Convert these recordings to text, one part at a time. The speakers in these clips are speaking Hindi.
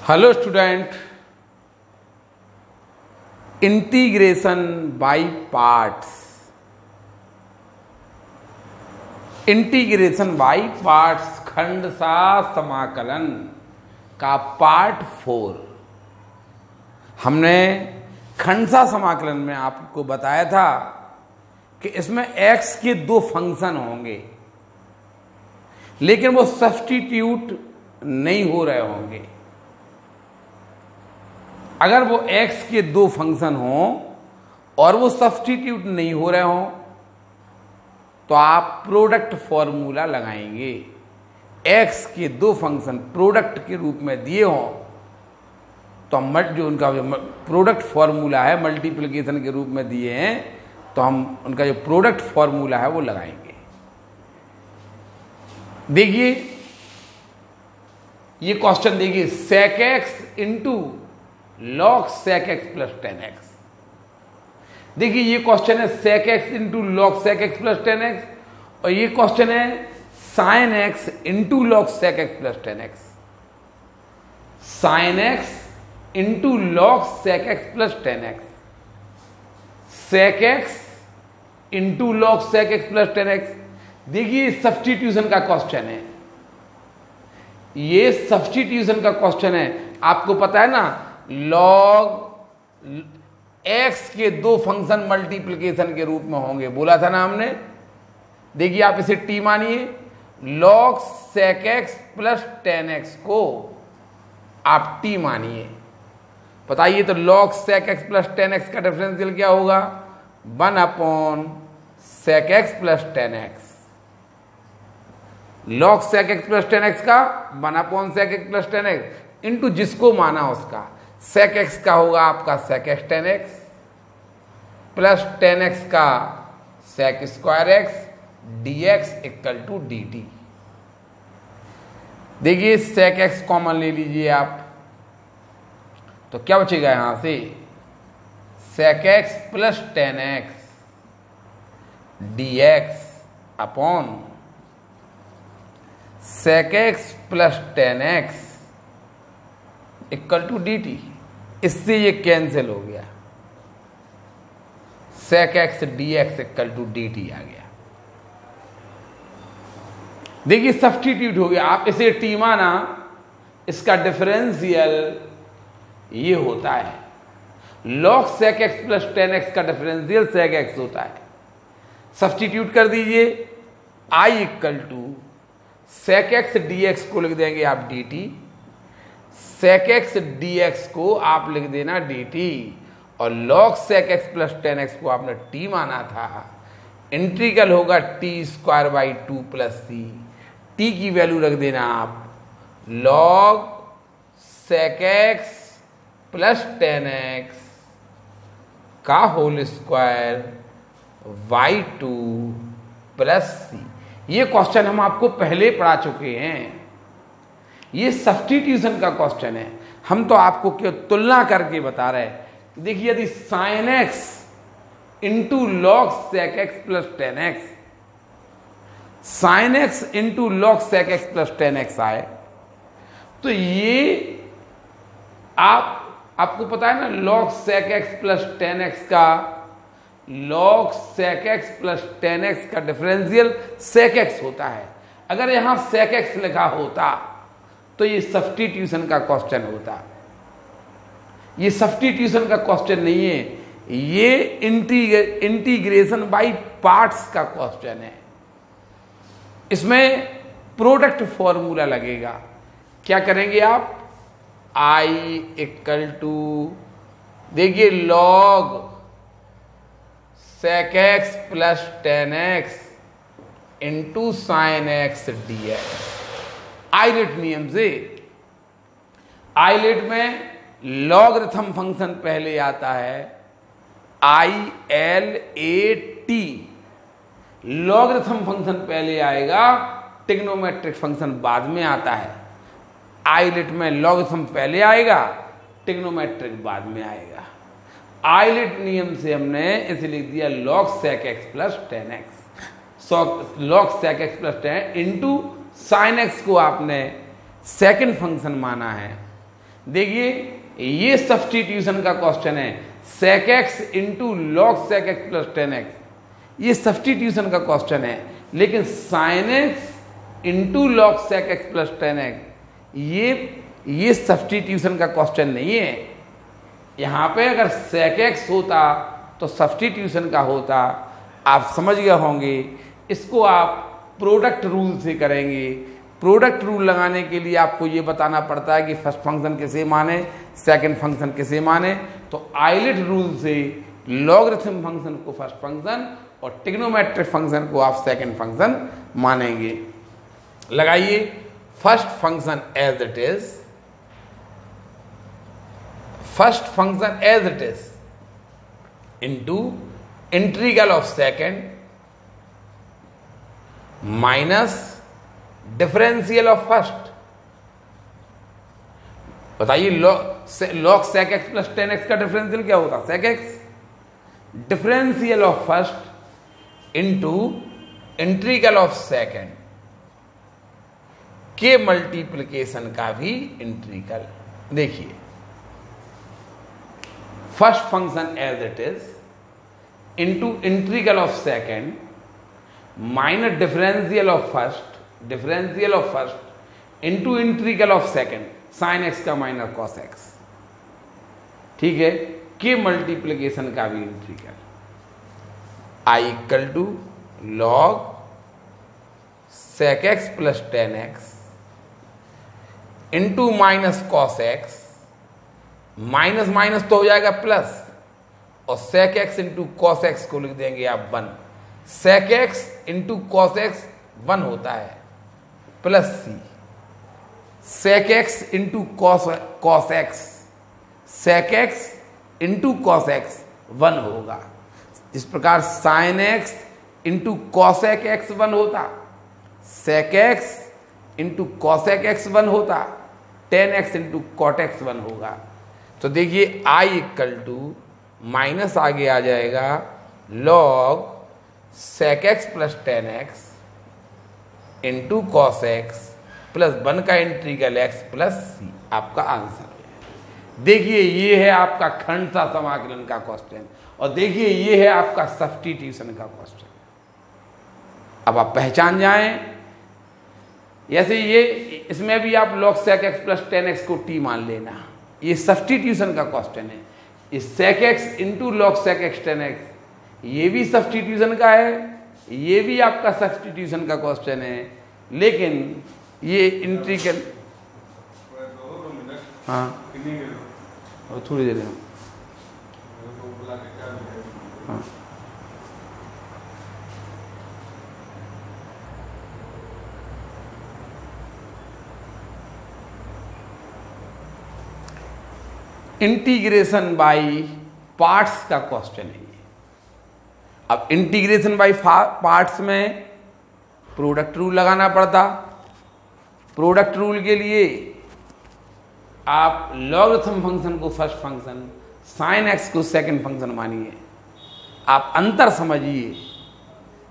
Hello student, integration by parts, integration by parts खंडशा समाकलन का पार्ट 4। हमने खंडशा समाकलन में आपको बताया था कि इसमें x के दो फंक्शन होंगे, लेकिन वो सब्स्टिट्यूट नहीं हो रहे होंगे। अगर वो x के दो फंक्शन हों और वो सब्स्टिट्यूट नहीं हो रहे हों तो आप प्रोडक्ट फॉर्मूला लगाएंगे। x के दो फंक्शन प्रोडक्ट के रूप में दिए हों तो हम जो उनका प्रोडक्ट फॉर्मूला है मल्टीप्लिकेशन के रूप में दिए हैं तो हम उनका जो प्रोडक्ट फॉर्मूला है वो लगाएंगे। देखिए ये क्वेश्चन देखिए, sec x into log sec x plus 10x। देखिए ये क्वेश्चन है sec x into log sec x plus 10x और ये क्वेश्चन है sin x into log sec x plus 10x। sin x into log sec x plus 10x, sec x into log sec x plus 10x। देखिए सब्स्टिट्यूशन का क्वेश्चन है, ये सब्स्टिट्यूशन का क्वेश्चन है। आपको पता है ना, log x के दो फंक्शन मल्टीप्लिकेशन के रूप में होंगे, बोला था ना हमने। देखिए आप इसे t मानिए, log sec x plus 10x को आप t मानिए। बताइए तो log sec x plus 10x का डिफरेंशियल क्या होगा? 1 upon sec x plus 10x। log sec x plus 10x का 1 upon sec x plus 10x into जिसको माना उसका। sec x का होगा आपका sec x 10x plus 10x का sec square x dx equal to dt। देखिए sec x कॉमन ले लीजिए आप, तो क्या बचेगा यहां से? sec x plus 10x dx upon sec x plus 10x equal to dt। इससे ये कैंसिल हो गया, sec x dx equal to dt आ गया। देखिए सब्स्टिट्यूट हो गया, आप इसे t माना, इसका डिफरेंशियल ये होता है log sec x plus 10x का डिफरेंशियल sec x होता है। सब्स्टिट्यूट कर दीजिए, i equal to sec x dx को लिख देंगे आप dt, sec x dx को आप लिख देना dt और log sec x plus 10x को आपने t माना था। इंटीग्रल होगा t square by 2 plus c। t की वैल्यू रख देना आप log sec x plus 10x का whole square by 2 plus c। ये क्वेश्चन हम आपको पहले पढ़ा चुके हैं, ये सब्स्टिट्यूशन का क्वेश्चन है। हम तो आपको क्यों तुलना करके बता रहे हैं। देखिए यदि sin x into log sec x plus 10x, sin x into log sec x plus 10x आए तो ये आपको पता है ना, log sec x plus 10x का log sec x plus 10x का डिफरेंशियल sec x होता है। अगर यहां sec x लिखा होता तो ये सब्स्टिट्यूशन का क्वेश्चन होता। ये सब्स्टिट्यूशन का क्वेश्चन नहीं है, ये इंटीग्रेशन बाय पार्ट्स का क्वेश्चन है। इसमें प्रोडक्ट फॉर्मूला लगेगा। क्या करेंगे आप? i इक्वल टू, देखिए log sec x plus 10x into sin x dx। ILATE नियम से, आइलेट में लॉगरिथम फंक्शन पहले आता है, ILAT। लॉगरिथम फंक्शन पहले आएगा, ट्रिग्नोमेट्रिक फंक्शन बाद में आता है। आइलेट में लॉगरिथम पहले आएगा, ट्रिग्नोमेट्रिक बाद में आएगा। आइलेट नियम से हमने इसे लिख दिया log sec x plus 10x, log sec x plus 10 into sin x को आपने सेकंड फंक्शन माना है, देखिए ये सब्स्टिट्यूशन का क्वेश्चन है, sec x into log sec x plus 10x, ये सब्स्टिट्यूशन का क्वेश्चन है। लेकिन sin x into log sec x plus 10x ये सब्स्टिट्यूशन का क्वेश्चन नहीं है। यहां पे अगर sec x होता तो सब्स्टिट्यूशन का होता, आप समझ गए होंगे। इसको आप प्रोडक्ट रूल से करेंगे। प्रोडक्ट रूल लगाने के लिए आपको ये बताना पड़ता है कि फर्स्ट फंक्शन किसे माने, सेकंड फंक्शन किसे माने। तो आइलेट रूल से लॉगरिथम फंक्शन को फर्स्ट फंक्शन और ट्रिग्नोमेट्रिक फंक्शन को आप सेकंड फंक्शन मानेंगे। लगाइए first function as it is, first function as it is into integral of second minus differential of first. बताइए log sec x plus 10x का डिफरेंशियल क्या होता? sec x differential of first into integral of second के मल्टीप्लिकेशन का भी इंटीग्रल। देखिए first function as it is into integral of second minus differential of first, differential of first into integral of second sine x का माइनस कॉस एक्स, ठीक है, के मल्टीप्लिकेशन का भी integral. I equal to log sec x plus 10x into minus cos x, minus minus तो हो जाएगा प्लस, और sec x into cos x को लिख देंगे आप 1। Sec x into cos x 1 होता है, plus c sec x into cos x, sec x into cos x 1 होगा। इस प्रकार sine x into cosec x 1 होता, sec x into cosec x 1 होता, 10x इंटू कॉट एक्स 1 होगा। तो देखिए आई इक्वल टू माइनस आगे आ जाएगा log sec x plus 10x into cos x plus 1 का इंटीग्रल x प्लस सी, आपका आंसर है। देखिए ये है आपका खंडसा समाकलन का क्वेश्चन, और देखिए ये है आपका सब्स्टिट्यूशन का क्वेश्चन। अब आप पहचान जाएं, जैसे ये इसमें भी आप log sec x plus 10x को t मान लेना, ये सब्स्टिट्यूशन का क्वेश्चन है। इस sec x into log sec x 10x ये भी सब्स्टिट्यूशन का है, ये भी आपका सब्स्टिट्यूशन का क्वेश्चन है। लेकिन ये इंटीग्रल, हाँ और थोड़ी देर में, हाँ इंटीग्रेशन बाय पार्ट्स का क्वेश्चन है। अब इंटीग्रेशन बाय पार्ट्स में प्रोडक्ट रूल लगाना पड़ता। प्रोडक्ट रूल के लिए आप लॉगरिथम फंक्शन को फर्स्ट फंक्शन, साइन एक्स को सेकंड फंक्शन मानिए। आप अंतर समझिए,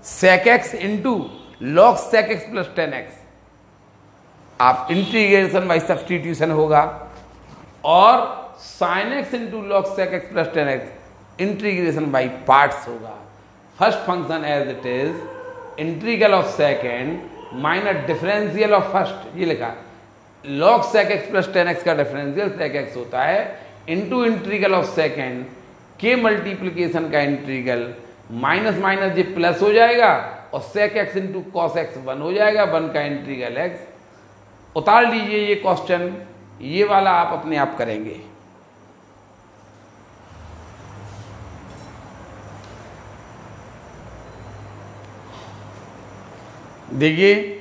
sec x into log sec x plus 10x आप इंटीग्रेशन बाय सब्स्टिट्यूशन होगा, और sine x into log sec x plus 10x integration by parts होगा। First function as it is integral of second minus differential of first, ये लिखा log sec x plus 10x का डिफरेंशियल sec x होता है इंटू इंटीग्रल ऑफ सेकंड के मल्टीप्लिकेशन का इंटीग्रल, माइनस माइनस ये प्लस हो जाएगा, और sec x into cos x 1 हो जाएगा, 1 का इंटीग्रल x। उतार लीजिए ये क्वेश्चन, ये वाला आप अपने आप करेंगे। देखिए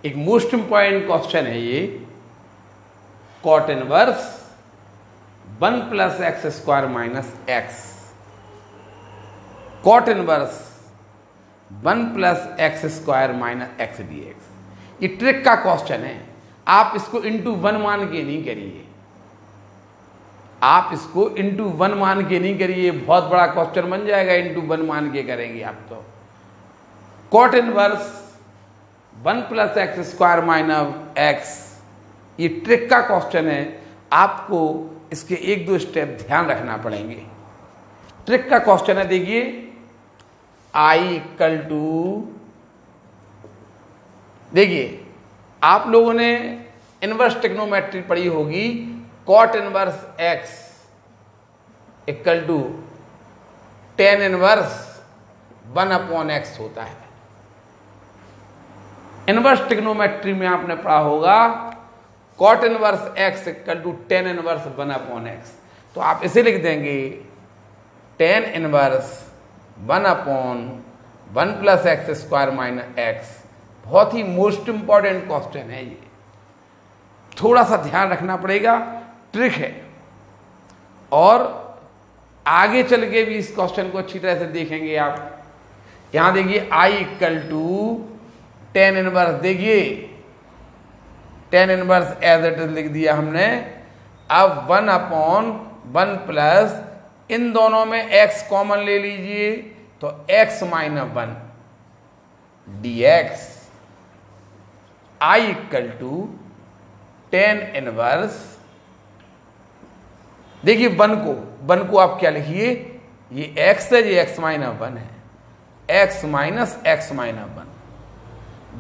एक मोस्ट इंपॉर्टेंट क्वेश्चन है ये, cot inverse 1 plus x square minus x, cot inverse 1 plus x square minus x dx। ये ट्रिक का क्वेश्चन है, आप इसको इंटू 1 मान के नहीं करिए, आप इसको इंटू 1 मान के नहीं करिए, बहुत बड़ा क्वेश्चन बन जाएगा। इंटू 1 मान के करेंगे आप तो cot inverse 1 plus x square minus x ये ट्रिक का क्वेश्चन है, आपको इसके एक दो स्टेप ध्यान रखना पड़ेंगे। ट्रिक का क्वेश्चन है, देखिए I इक्वल टू, देखिए आप लोगों ने इनवर्स ट्रिग्नोमेट्री पढ़ी होगी, cot inverse x equal to tan inverse 1/x होता है। इनवर्स ट्रिग्नोमेट्री में आपने पढ़ा होगा cot inverse x equal to tan inverse 1/x। तो आप इसे लिख देंगे tan inverse 1/1 plus x square minus x. बहुत ही मोस्ट इंपॉर्टेंट क्वेश्चन है ये, थोड़ा सा ध्यान रखना पड़ेगा, ट्रिक है। और आगे चल के भी इस क्वेश्चन को अच्छी तरह से देखेंगे आप। यहां देखिए I equal to tan inverse, देखिए tan inverse as it is लिख दिया हमने। अब 1/1 प्लस, इन दोनों में x कॉमन ले लीजिए तो x minus 1 dx। I equal to tan inverse, देखिए वन को आप क्या लिखिए, ये x है, ये x माइनस 1 है, x माइनस x माइनस 1।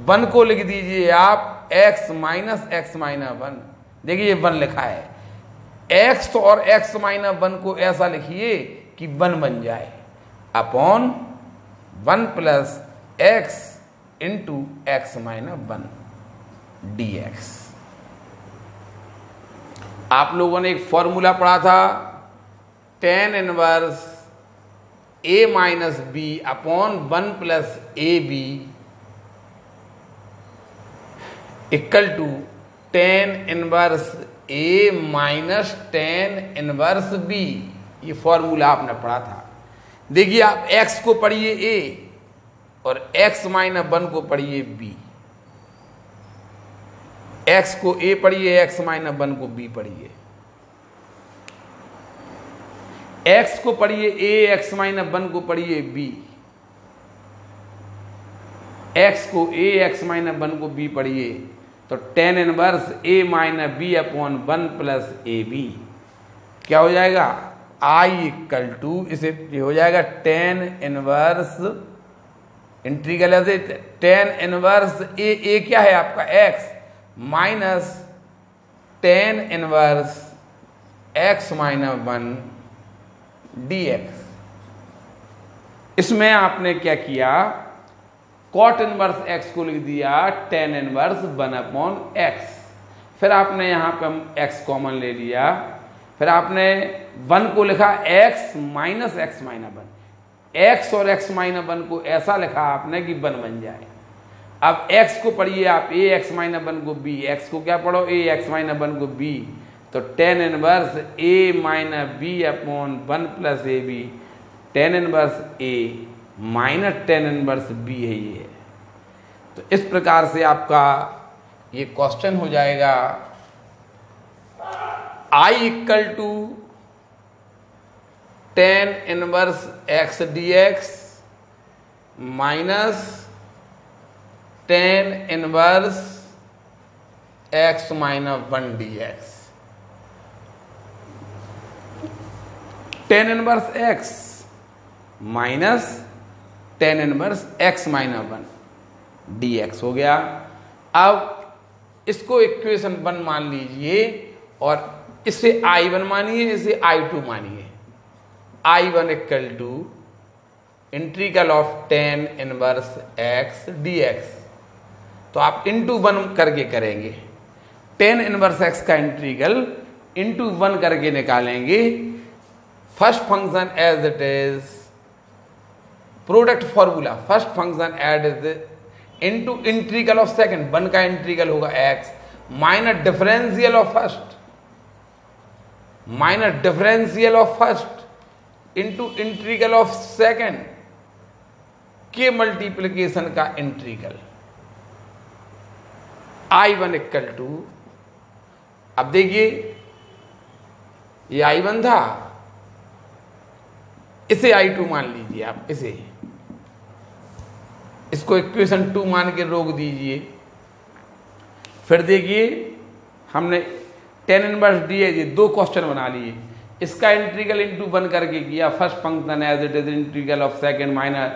1 को लिख दीजिए आप x माइनस x माइनस 1। देखिए ये 1 लिखा है, x और x माइनस 1 को ऐसा लिखिए कि 1 बन जाए, upon 1 plus x into x minus 1 dx। आप लोगों ने एक फॉर्मूला पढ़ा था, tan inverse a minus b upon 1 plus a b equal to tan inverse a minus tan inverse b। ये फॉर्मूला आपने पढ़ा था। देखिए आप x को पढ़िए a और x माइनस 1 को पढ़िए b। x को a पढ़िए, x माइनस 1 को b पढ़िए। x को पढ़िए a, x माइनस 1 को पढ़िए b। x को a, x माइनस 1 को b पढ़िए, तो tan inverse a minus b upon 1 plus a b क्या हो जाएगा, I इक्वल टू, इसे ये हो जाएगा टेन इनवर्स इंटीग्रल है टेन इनवर्स a क्या है आपका x minus tan inverse x minus 1 dx। इसमें आपने क्या किया, कॉट इनवर्स x को लिख दिया टेन इनवर्स 1/x। फिर आपने यहां पे हम x कॉमन ले लिया, फिर आपने 1 को लिखा x minus x minus 1। x और x माइनस 1 को ऐसा लिखा आपने कि 1 बन जाए। अब x को पढ़िए आप a, x माइनस 1 को b, x को क्या पढ़ो a, x माइनस 1 को b, तो tan inverse a minus b upon 1 plus a b, tan inverse a minus tan inverse b है ये। तो इस प्रकार से आपका ये क्वेश्चन हो जाएगा I equal to tan inverse x dx minus tan inverse x minus 1 dx। Tan inverse x minus tan inverse x minus 1 dx हो गया। अब इसको इक्वेशन 1 मान लीजिए और इसे I1 मानिए, इसे I2 मानिए। I1 equal to integral of tan inverse x dx। तो आप इंटू 1 करके करेंगे, टेन इनवर्स x का इंटीग्रल इंटू 1 करके निकालेंगे। First function as it is, product formula, first function as is into integral of second, 1 का इंटीग्रल होगा x minus differential of first, minus differential of first into integral of second के मल्टीप्लिकेशन का इंटीग्रल। I1 इक्वल टू, अब देखिए ये I1 था, इसे I2 मान लीजिए आप, इसको इक्वेशन 2 मान के रोक दीजिए। फिर देखिए हमने टेन इनवर्स डी है, ये दो क्वेश्चन बना लिए। इसका इंटीग्रल इंटू 1 करके किया, first function as it is integral of second minus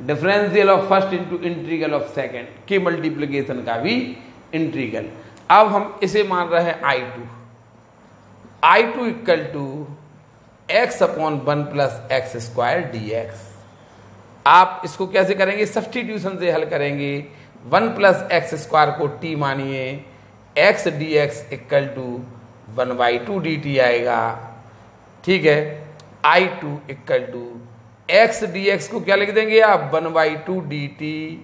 differential of first into integral of second के मल्टीप्लिकेशन का भी इंटीग्रल। अब हम इसे मान रहे हैं I2 equal to x upon 1 plus x square dx। आप इसको कैसे करेंगे? सब्स्टिट्यूशन से हल करेंगे। 1 प्लस एक्स स्क्वायर को t मानिए, x dx equal to 1/2 dt आएगा। ठीक है, I2 equal to x dx को क्या लिख देंगे आप? 1/2 dt।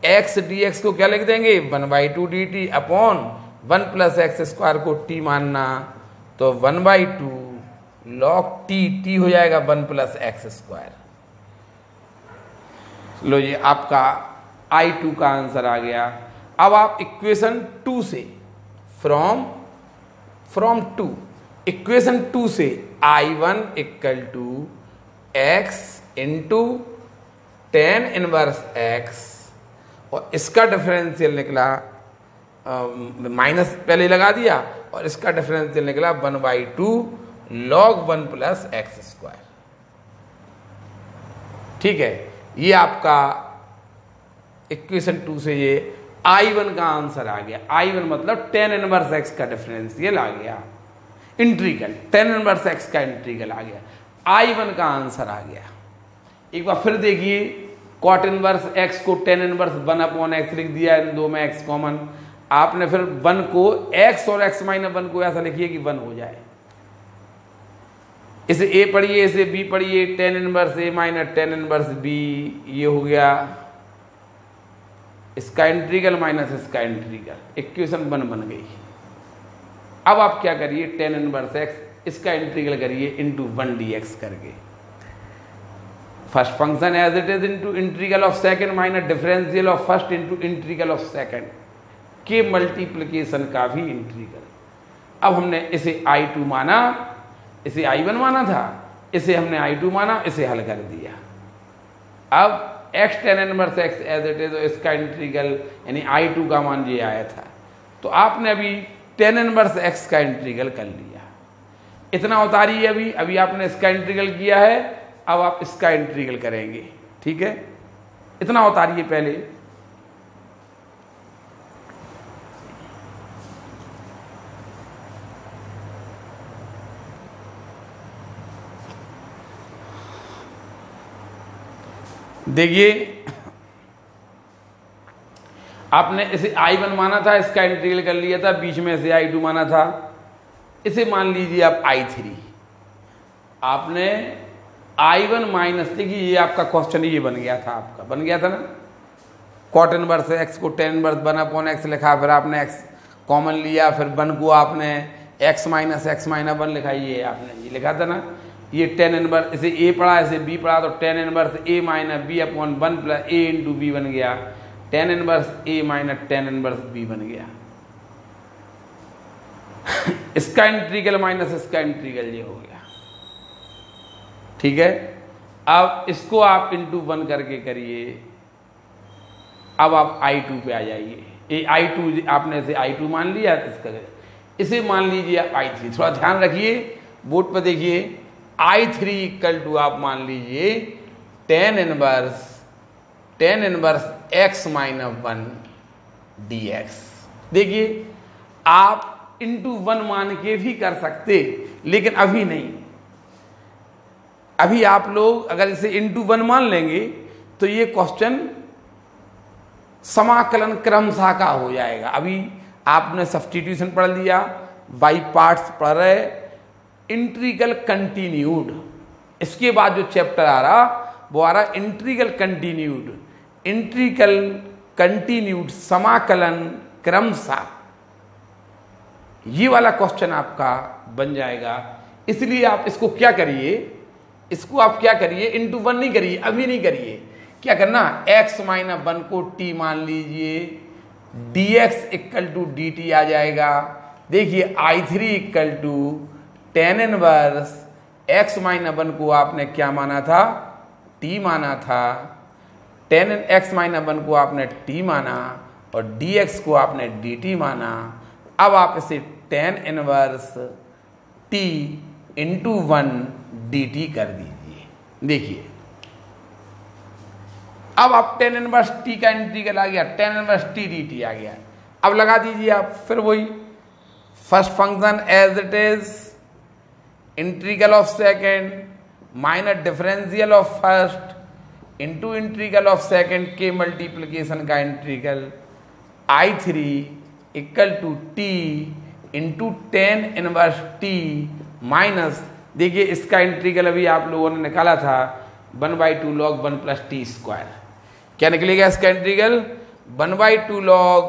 x dx को क्या लिख देंगे? 1/2 dt upon 1 plus x square को t मानना, तो 1/2 log t हो जाएगा 1 प्लस एक्स स्क्वायर। लो, ये आपका I2 का आंसर आ गया। अब आप इक्वेशन 2 से फ्रॉम 2 इक्वेशन 2 से I1 equal to x into tan inverse x, और इसका डिफरेंशियल निकला माइनस पहले लगा दिया, और इसका डिफरेंशियल निकला 1/2 log 1 प्लस एक्स स्क्वायर। ठीक है, ये आपका इक्वेशन 2 से ये I1 का आंसर आ गया। I1 मतलब टेन इनवर्स x का डिफरेंशियल आ गया, इंटीग्रल टेन इनवर्स x का इंटीग्रल आ गया। I1 का आंसर आ गया। एक बार फिर देखिए, कॉट इनवर्स x को टेन इनवर्स 1 अपॉन x लिख दिया, इन दो में x कॉमन। आपने फिर 1 को x और x माइनस 1 को ऐसा लिखिए कि 1 हो जाए। इसे a पढ़िए, इसे b पढ़िए, tan inverse a minus tan inverse b, ये हो गया इसका इंटीग्रल माइनस इसका इंटीग्रल, इक्वेशन 1 बन गई। अब आप क्या करिए, टेन इनवर्स x इसका इंटीग्रल करिए इंटू 1 dx करके। First function as it is into integral of second minus differential of first into integral of second के मल्टीप्लिकेशन का भी इंटीग्रल। अब हमने इसे I2 माना, इसे I1 माना था, इसे हमने I2 माना, इसे हल कर दिया। अब x tan inverse x as it is, इसका इंटीग्रल यानी I2 का मान ये आया था, तो आपने अभी टेन इनवर्स x का इंटीग्रल कर लिया। इतना उतारिए, अभी आपने इसका इंटीग्रल किया है, अब आप इसका इंटीग्रल करेंगे। ठीक है, इतना उतारिए पहले। देखिए, आपने इसे I1 माना था, इसका इंटीग्रल कर लिया था, बीच में इसे I2 माना था। इसे मान लीजिए आप I3। आपने I1 माइनस, देखिए ये आपका क्वेश्चन ये बन गया था, आपका बन गया था ना, कॉट इनवर्स x को टेन इनवर्स 1 अपॉन x लिखा, फिर आपने x कॉमन लिया, फिर 1 को आपने x माइनस 1 लिखा, ये आपने ये लिखा था ना। ये टेन इनवर्स, इसे a पढ़ा, इसे b पढ़ा, तो tan inverse a minus b upon 1 plus a into b बन गया। Ten inverse a minus tan inverse b बन गया। इसका इंटीग्रल माइनस इसका इंटीग्रल ये हो गया। ठीक है, अब इसको आप इंटू 1 करके करिए। अब आप I2 पे आ जाइए। ये I2 आपने इसे I2 मान लिया, इसका इसे मान लीजिए I3। थोड़ा ध्यान रखिए, बोर्ड पर देखिए। I3 इक्वल टू आप मान लीजिए ten inverse x minus 1 dx। देखिए, आप इंटू 1 मान के भी कर सकते, लेकिन अभी नहीं। अभी आप लोग अगर इसे इंटू 1 मान लेंगे तो ये क्वेश्चन समाकलन क्रमशः का हो जाएगा। अभी आपने सब्स्टिट्यूशन पढ़ लिया, बाई पार्ट्स पढ़ रहे, इंटीग्रल कंटिन्यूड। इसके बाद जो चैप्टर आ रहा वो आ रहा इंटीग्रल कंटिन्यूड समाकलन क्रमशः। ये वाला क्वेश्चन आपका बन जाएगा। इसलिए आप इसको क्या करिए, इसको आप क्या करिए, इंटू 1 नहीं करिए, अभी नहीं करिए। क्या करना, x माइनस 1 को t मान लीजिए, dx इक्वल टू dt आ जाएगा। देखिए I3 equal to tan inverse x minus 1 को आपने क्या माना था, t माना था। टेन x माइनस 1 को आपने t माना और dx को आपने dt माना। अब आप इसे tan inverse t into 1 dt कर दीजिए। देखिए अब आप tan इनवर्स t का इंटीग्रल आ गया, tan इनवर्स t dt आ गया। अब लगा दीजिए आप फिर वही first function as it is, integral of second minus differential of first into integral of second के मल्टीप्लिकेशन का integral I3 equal to t into tan inverse t minus, देखिए इसका इंटीग्रल अभी आप लोगों ने निकाला था 1/2 log 1 प्लस टी स्क्वायर। क्या निकलेगा इसका integral? 1/2 log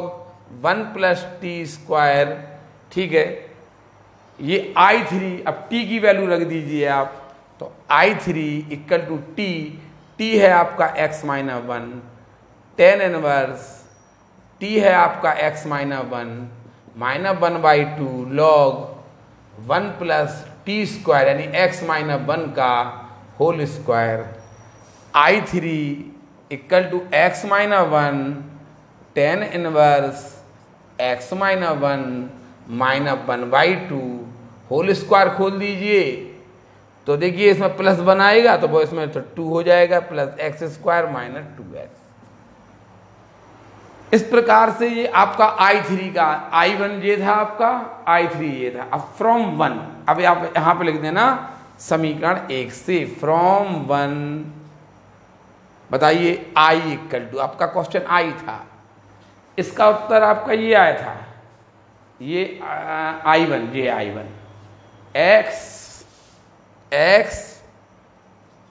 1 plus t square. ठीक है, ये I3, अब t की वैल्यू रख दीजिए आप, तो I3 इक्वल टू t है आपका x minus 1, tan inverse t है आपका x minus 1 minus 1/2 log 1 plus t square यानी x माइनस 1 का whole square. I3 equal to x minus 1 tan inverse x minus 1 minus 1/2 whole square खोल दीजिए, तो देखिए इसमें प्लस 1 आएगा तो वो इसमें तो 2 हो जाएगा, plus x square minus 2x। इस प्रकार से ये आपका I3 का I1 ये था, आपका I3 ये था। अब फ्रॉम 1, अब आप यहां पे लिख देना समीकरण 1 से फ्रॉम 1 बताइए I इक्वल टू, आपका क्वेश्चन I था, इसका उत्तर आपका ये आया था, ये I1, ये I1 x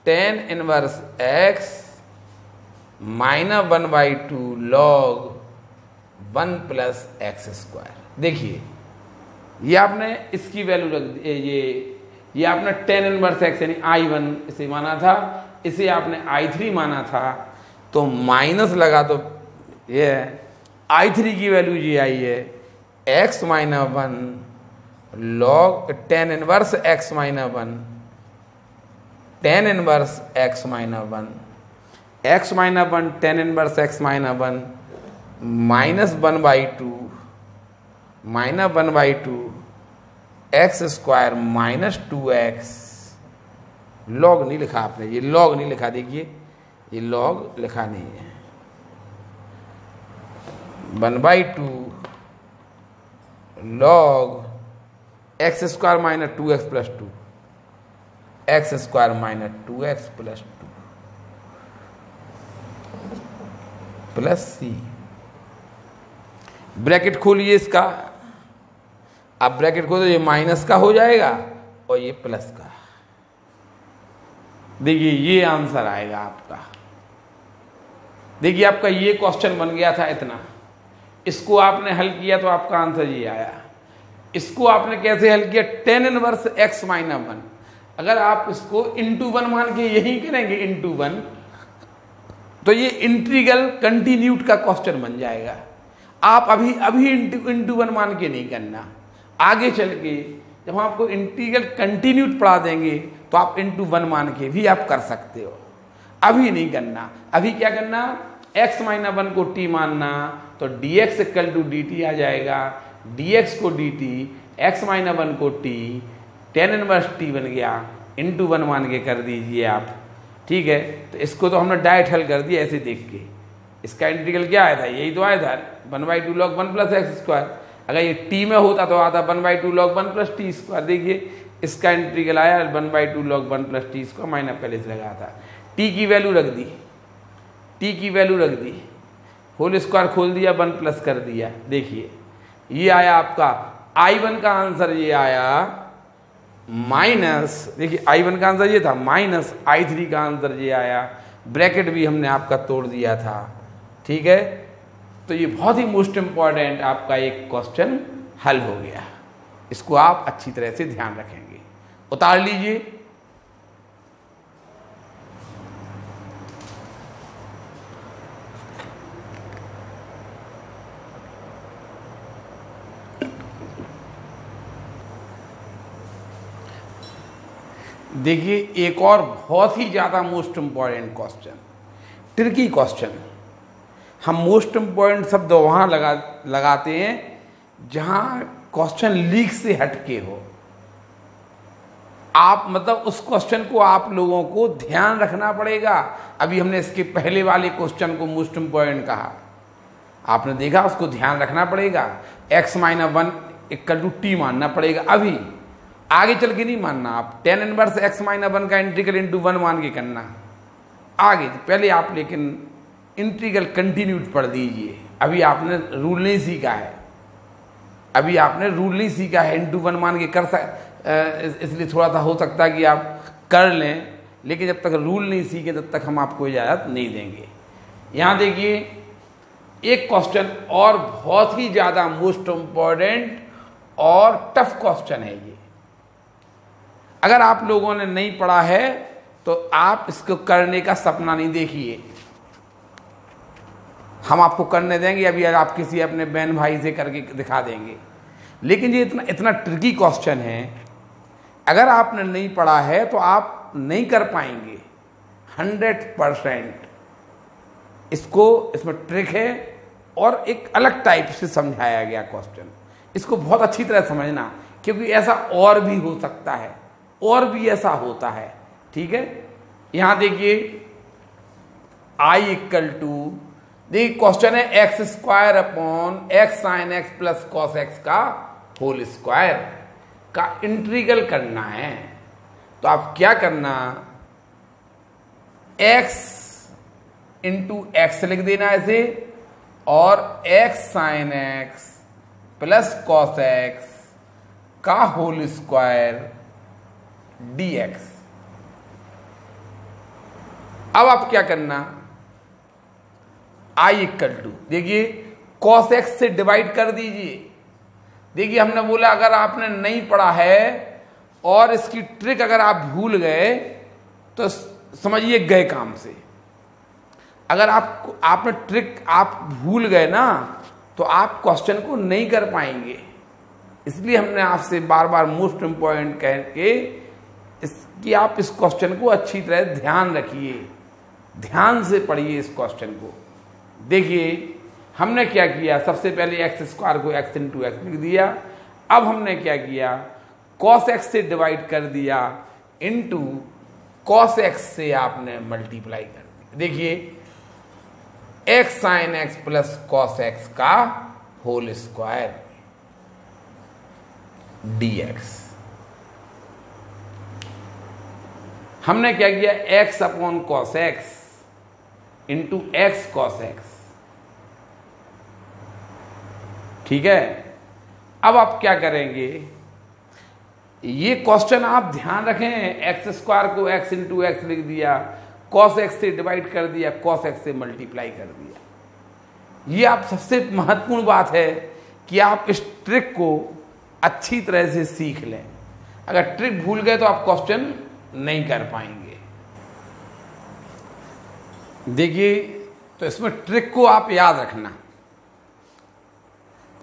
tan inverse x minus 1/2 log 1 plus x square. देखिए ये आपने इसकी वैल्यू रख दी, ये आपने tan इनवर्स x यानी I1 इसे माना था, इसे आपने I3 माना था, तो माइनस लगा तो ये I3 की वैल्यू ये आई है x minus 1 log tan inverse x minus 1, tan inverse x minus 1, x minus 1 tan inverse x minus 1 minus 1/2 x square minus 2x। Log नहीं लिखा आपने, ये लॉग नहीं लिखा, देखिए ये लॉग लिखा नहीं है। 1/2 log x square minus 2x plus 2, x square minus 2x plus 2 plus c। Bracket खोलिए इसका, अब ब्रैकेट खोलो, ये माइनस का हो जाएगा और ये प्लस का। देखिए ये आंसर आएगा आपका। देखिए आपका ये क्वेश्चन बन गया था इतना, इसको आपने हल किया तो आपका आंसर ये आया। इसको आपने कैसे हल किया? tan इनवर्स x माइनस 1, अगर आप इसको इंटू 1 मान के यही करेंगे इंटू 1, तो ये इंटीग्रल कंटिन्यूट का क्वेश्चन बन जाएगा। आप अभी इंटू 1 मान के नहीं करना, आगे चल के जब हम आपको इंटीग्रल कंटिन्यूट पढ़ा देंगे तो आप इंटू 1 मान के भी आप कर सकते हो, अभी नहीं करना। अभी क्या करना? x माइनस 1 को t मानना, तो dx इक्वल टू dt आ जाएगा, dx को dt, x माइनस 1 को t, tan इनवर्स t बन गया, इंटू 1 मान के कर दीजिए आप। ठीक है, तो इसको तो हमने डायरेक्ट हल कर दिया ऐसे देख के। इसका इंटीग्रल क्या आया था? यही तो आया था 1/2 log 1 प्लस एक्स स्क्वायर। अगर ये t में होता तो आता 1/2 log 1 प्लस टी स्क्वायर। देखिए इसका इंटीग्रल आया 1/2 log 1 plus t square, minus पहले से लगा था, t की वैल्यू रख दी, t की वैल्यू रख दी, होल स्क्वायर खोल दिया, 1 प्लस कर दिया। देखिए ये आया आपका I1 का आंसर, ये आया माइनस, देखिए I1 का आंसर ये था, माइनस I3 का आंसर ये आया। ब्रैकेट भी हमने आपका तोड़ दिया था। ठीक है, तो ये बहुत ही मोस्ट इंपॉर्टेंट आपका एक क्वेश्चन हल हो गया। इसको आप अच्छी तरह से ध्यान रखेंगे। उतार लीजिए। देखिए एक और बहुत ही ज़्यादा most important question, tricky question. हम मोस्ट इंपॉर्टेंट शब्द वहाँ लगाते हैं जहां क्वेश्चन लीक से हटके हो। आप मतलब उस क्वेश्चन को आप लोगों को ध्यान रखना पड़ेगा। अभी हमने इसके पहले वाले क्वेश्चन को मोस्ट इंपॉर्टेंट कहा, आपने देखा, उसको ध्यान रखना पड़ेगा। x - 1 = t मानना पड़ेगा। अभी आगे चल के नहीं मानना, आप tan इनवर्स x - 1 का इंटीग्रल इंटू 1 मान के करना आगे। पहले आप लेकिन इंटीग्रल कंटिन्यूड पढ़ दीजिए। अभी आपने रूल नहीं सीखा है, अभी आपने रूल नहीं सीखा है। इंटू 1 मान के कर इसलिए थोड़ा सा हो सकता है कि आप कर लें, लेकिन जब तक रूल नहीं सीखे तब तक हम आपको इजाज़त नहीं देंगे। यहाँ देखिए एक क्वेश्चन और बहुत ही ज़्यादा मोस्ट इम्पॉर्टेंट और टफ क्वेश्चन है ये। अगर आप लोगों ने नहीं पढ़ा है तो आप इसको करने का सपना नहीं देखिए, हम आपको करने देंगे। अभी आप किसी अपने बहन भाई से करके दिखा देंगे, लेकिन ये इतना ट्रिकी क्वेश्चन है। अगर आपने नहीं पढ़ा है तो आप नहीं कर पाएंगे 100%। इसमें ट्रिक है और एक अलग टाइप से समझाया गया क्वेश्चन। इसको बहुत अच्छी तरह समझना, क्योंकि ऐसा और भी हो सकता है, और भी ऐसा होता है। ठीक है, यहां देखिए I = देखिए क्वेश्चन है x² x sin x plus cos x का होल स्क्वायर का इंटीग्रल करना है। तो आप क्या करना, x × x लिख देना ऐसे, और x sin x plus cos x का होल स्क्वायर dx। अब आप क्या करना, I = देखिए cos x से डिवाइड कर दीजिए। देखिए हमने बोला अगर आपने नहीं पढ़ा है और इसकी ट्रिक अगर आप भूल गए तो समझिए गए काम से। अगर आपने ट्रिक आप भूल गए ना तो आप क्वेश्चन को नहीं कर पाएंगे। इसलिए हमने आपसे बार बार मोस्ट इंपॉर्टेंट कह के कि आप इस क्वेश्चन को अच्छी तरह ध्यान रखिए, ध्यान से पढ़िए इस क्वेश्चन को। देखिए हमने क्या किया, सबसे पहले x² को x × x लिख दिया। अब हमने क्या किया, cos x से डिवाइड कर दिया, इंटू cos x से आपने मल्टीप्लाई कर दिया। देखिए x sin x plus cos x का होल स्क्वायर dx। हमने क्या किया, x/cos x into x cos x। ठीक है, अब आप क्या करेंगे, ये क्वेश्चन आप ध्यान रखें, x² को x × x लिख दिया, cos x से डिवाइड कर दिया, cos x से मल्टीप्लाई कर दिया। ये आप सबसे महत्वपूर्ण बात है कि आप इस ट्रिक को अच्छी तरह से सीख लें। अगर ट्रिक भूल गए तो आप क्वेश्चन नहीं कर पाएंगे। देखिए तो इसमें ट्रिक को आप याद रखना।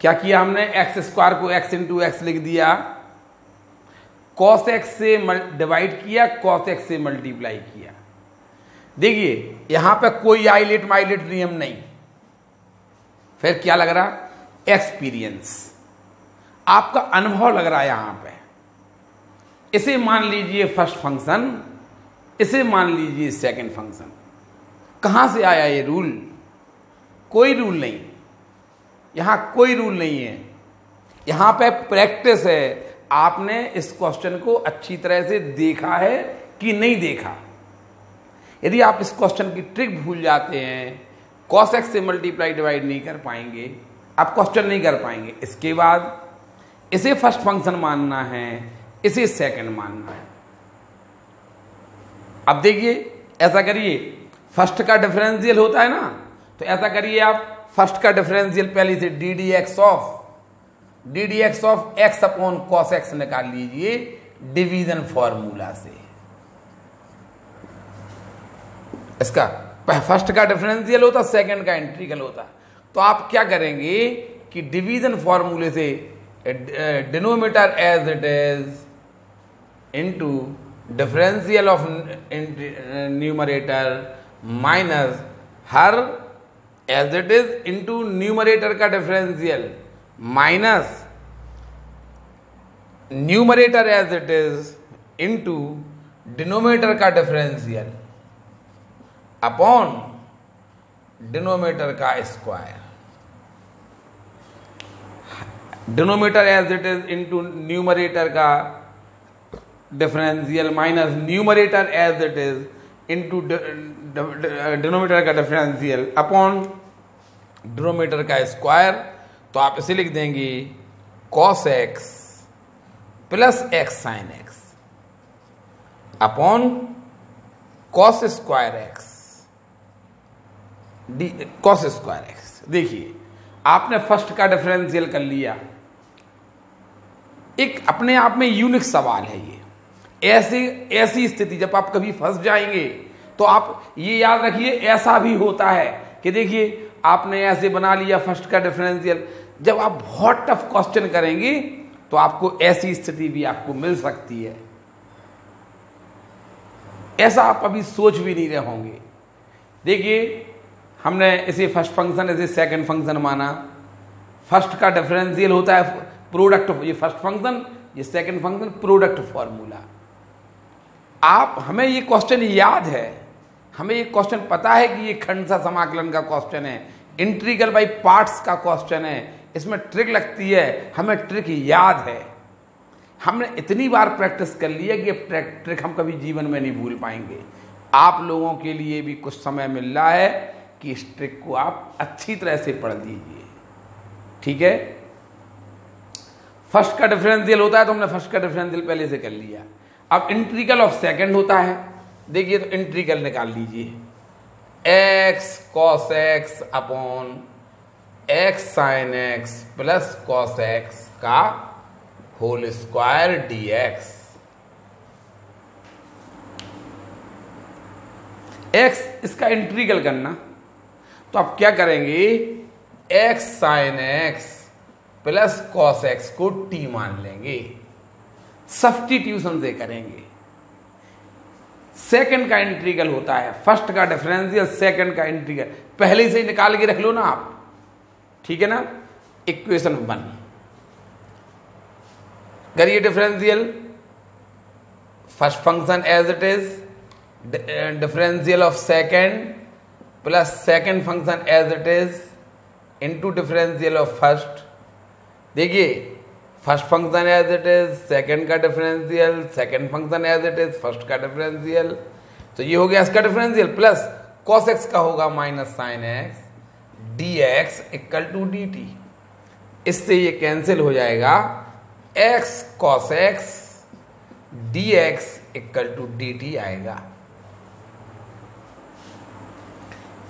क्या किया हमने, x² को x × x लिख दिया, cos x से डिवाइड किया, cos x से मल्टीप्लाई किया। देखिए यहां पे कोई आइलेट माइलेट नियम नहीं। फिर क्या लग रहा, एक्सपीरियंस, आपका अनुभव लग रहा है यहां पे। इसे मान लीजिए फर्स्ट फंक्शन, इसे मान लीजिए सेकंड फंक्शन। कहां से आया ये रूल, कोई रूल नहीं, यहां कोई रूल नहीं है, यहां पे प्रैक्टिस है। आपने इस क्वेश्चन को अच्छी तरह से देखा है कि नहीं देखा। यदि आप इस क्वेश्चन की ट्रिक भूल जाते हैं, cos x से मल्टीप्लाई डिवाइड नहीं कर पाएंगे, आप क्वेश्चन नहीं कर पाएंगे। इसके बाद इसे फर्स्ट फंक्शन मानना है, इसे सेकंड मानना है। अब देखिए ऐसा करिए, फर्स्ट का डिफरेंशियल होता है ना, तो ऐसा करिए आप फर्स्ट का डिफरेंशियल पहले से ddx ऑफ x/cos x निकाल लीजिए डिवीजन फॉर्मूला से। इसका फर्स्ट का डिफरेंशियल होता, सेकंड का इंटीग्रल होता। तो आप क्या करेंगे कि डिवीजन फॉर्मूले से denominator as it is into differential of numerator minus हर as it is into numerator का differential minus numerator as it is into denominator का डिफरेंशियल अपॉन डिनोमिनेटर का square, denominator as it is into numerator का differential minus numerator as it is into denominator का डिफरेंशियल अपॉन डिनोमिनेटर का स्क्वायर। तो आप इसे लिख देंगे cos x plus x sine x upon cos square x D cos square x. देखिए आपने फर्स्ट का डिफरेंशियल कर लिया, एक अपने आप में यूनिक सवाल है ये। ऐसी स्थिति जब आप कभी फंस जाएंगे तो आप ये याद रखिए, ऐसा भी होता है कि देखिए आपने ऐसे बना लिया फर्स्ट का डिफरेंशियल, जब आप बहुत टफ क्वेश्चन करेंगे तो आपको ऐसी स्थिति भी आपको मिल सकती है। ऐसा आप अभी सोच भी नहीं रहे होंगे। देखिए हमने इसे फर्स्ट फंक्शन, इसे सेकंड फंक्शन माना। फर्स्ट का डिफरेंशियल होता है प्रोडक्ट, ये फर्स्ट फंक्शन, ये सेकंड फंक्शन, प्रोडक्ट फॉर्मूला। आप हमें ये क्वेश्चन याद है, हमें ये क्वेश्चन पता है कि ये खंडसा समाकलन का क्वेश्चन है, इंटीग्रल बाय पार्ट्स का क्वेश्चन है, इसमें ट्रिक लगती है, हमें ट्रिक याद है। हमने इतनी बार प्रैक्टिस कर ली है कि ट्रिक हम कभी जीवन में नहीं भूल पाएंगे। आप लोगों के लिए भी कुछ समय मिल रहा है कि इस ट्रिक को आप अच्छी तरह से पढ़ लीजिए, ठीक है। फर्स्ट का डिफरेंशियल होता है तो हमने फर्स्ट का डिफरेंशियल पहले से कर लिया। अब इंटीग्रल ऑफ सेकंड होता है, देखिए तो इंटीग्रल निकाल लीजिए, x cos x upon x sin x plus cos x का होल स्क्वायर dx। x इसका इंटीग्रल करना, तो आप क्या करेंगे, x sin x plus cos x को t मान लेंगे, सब्स्टिट्यूशन से करेंगे। सेकंड का इंटीग्रल होता है, फर्स्ट का डिफरेंशियल सेकंड का इंटीग्रल पहले से ही निकाल के रख लो ना आप, ठीक है ना। इक्वेशन 1 करिए differential, first function as it is, differential of second plus second function as it is into differential of first. देखिए first function as it is, second का differential, second function as it is, first का डिफरेंशियल, तो ये हो गया इसका डिफरेंशियल, प्लस cos x का होगा minus sin x dx equal to dt। इससे ये कैंसिल हो जाएगा, x cos x dx equal to dt आएगा।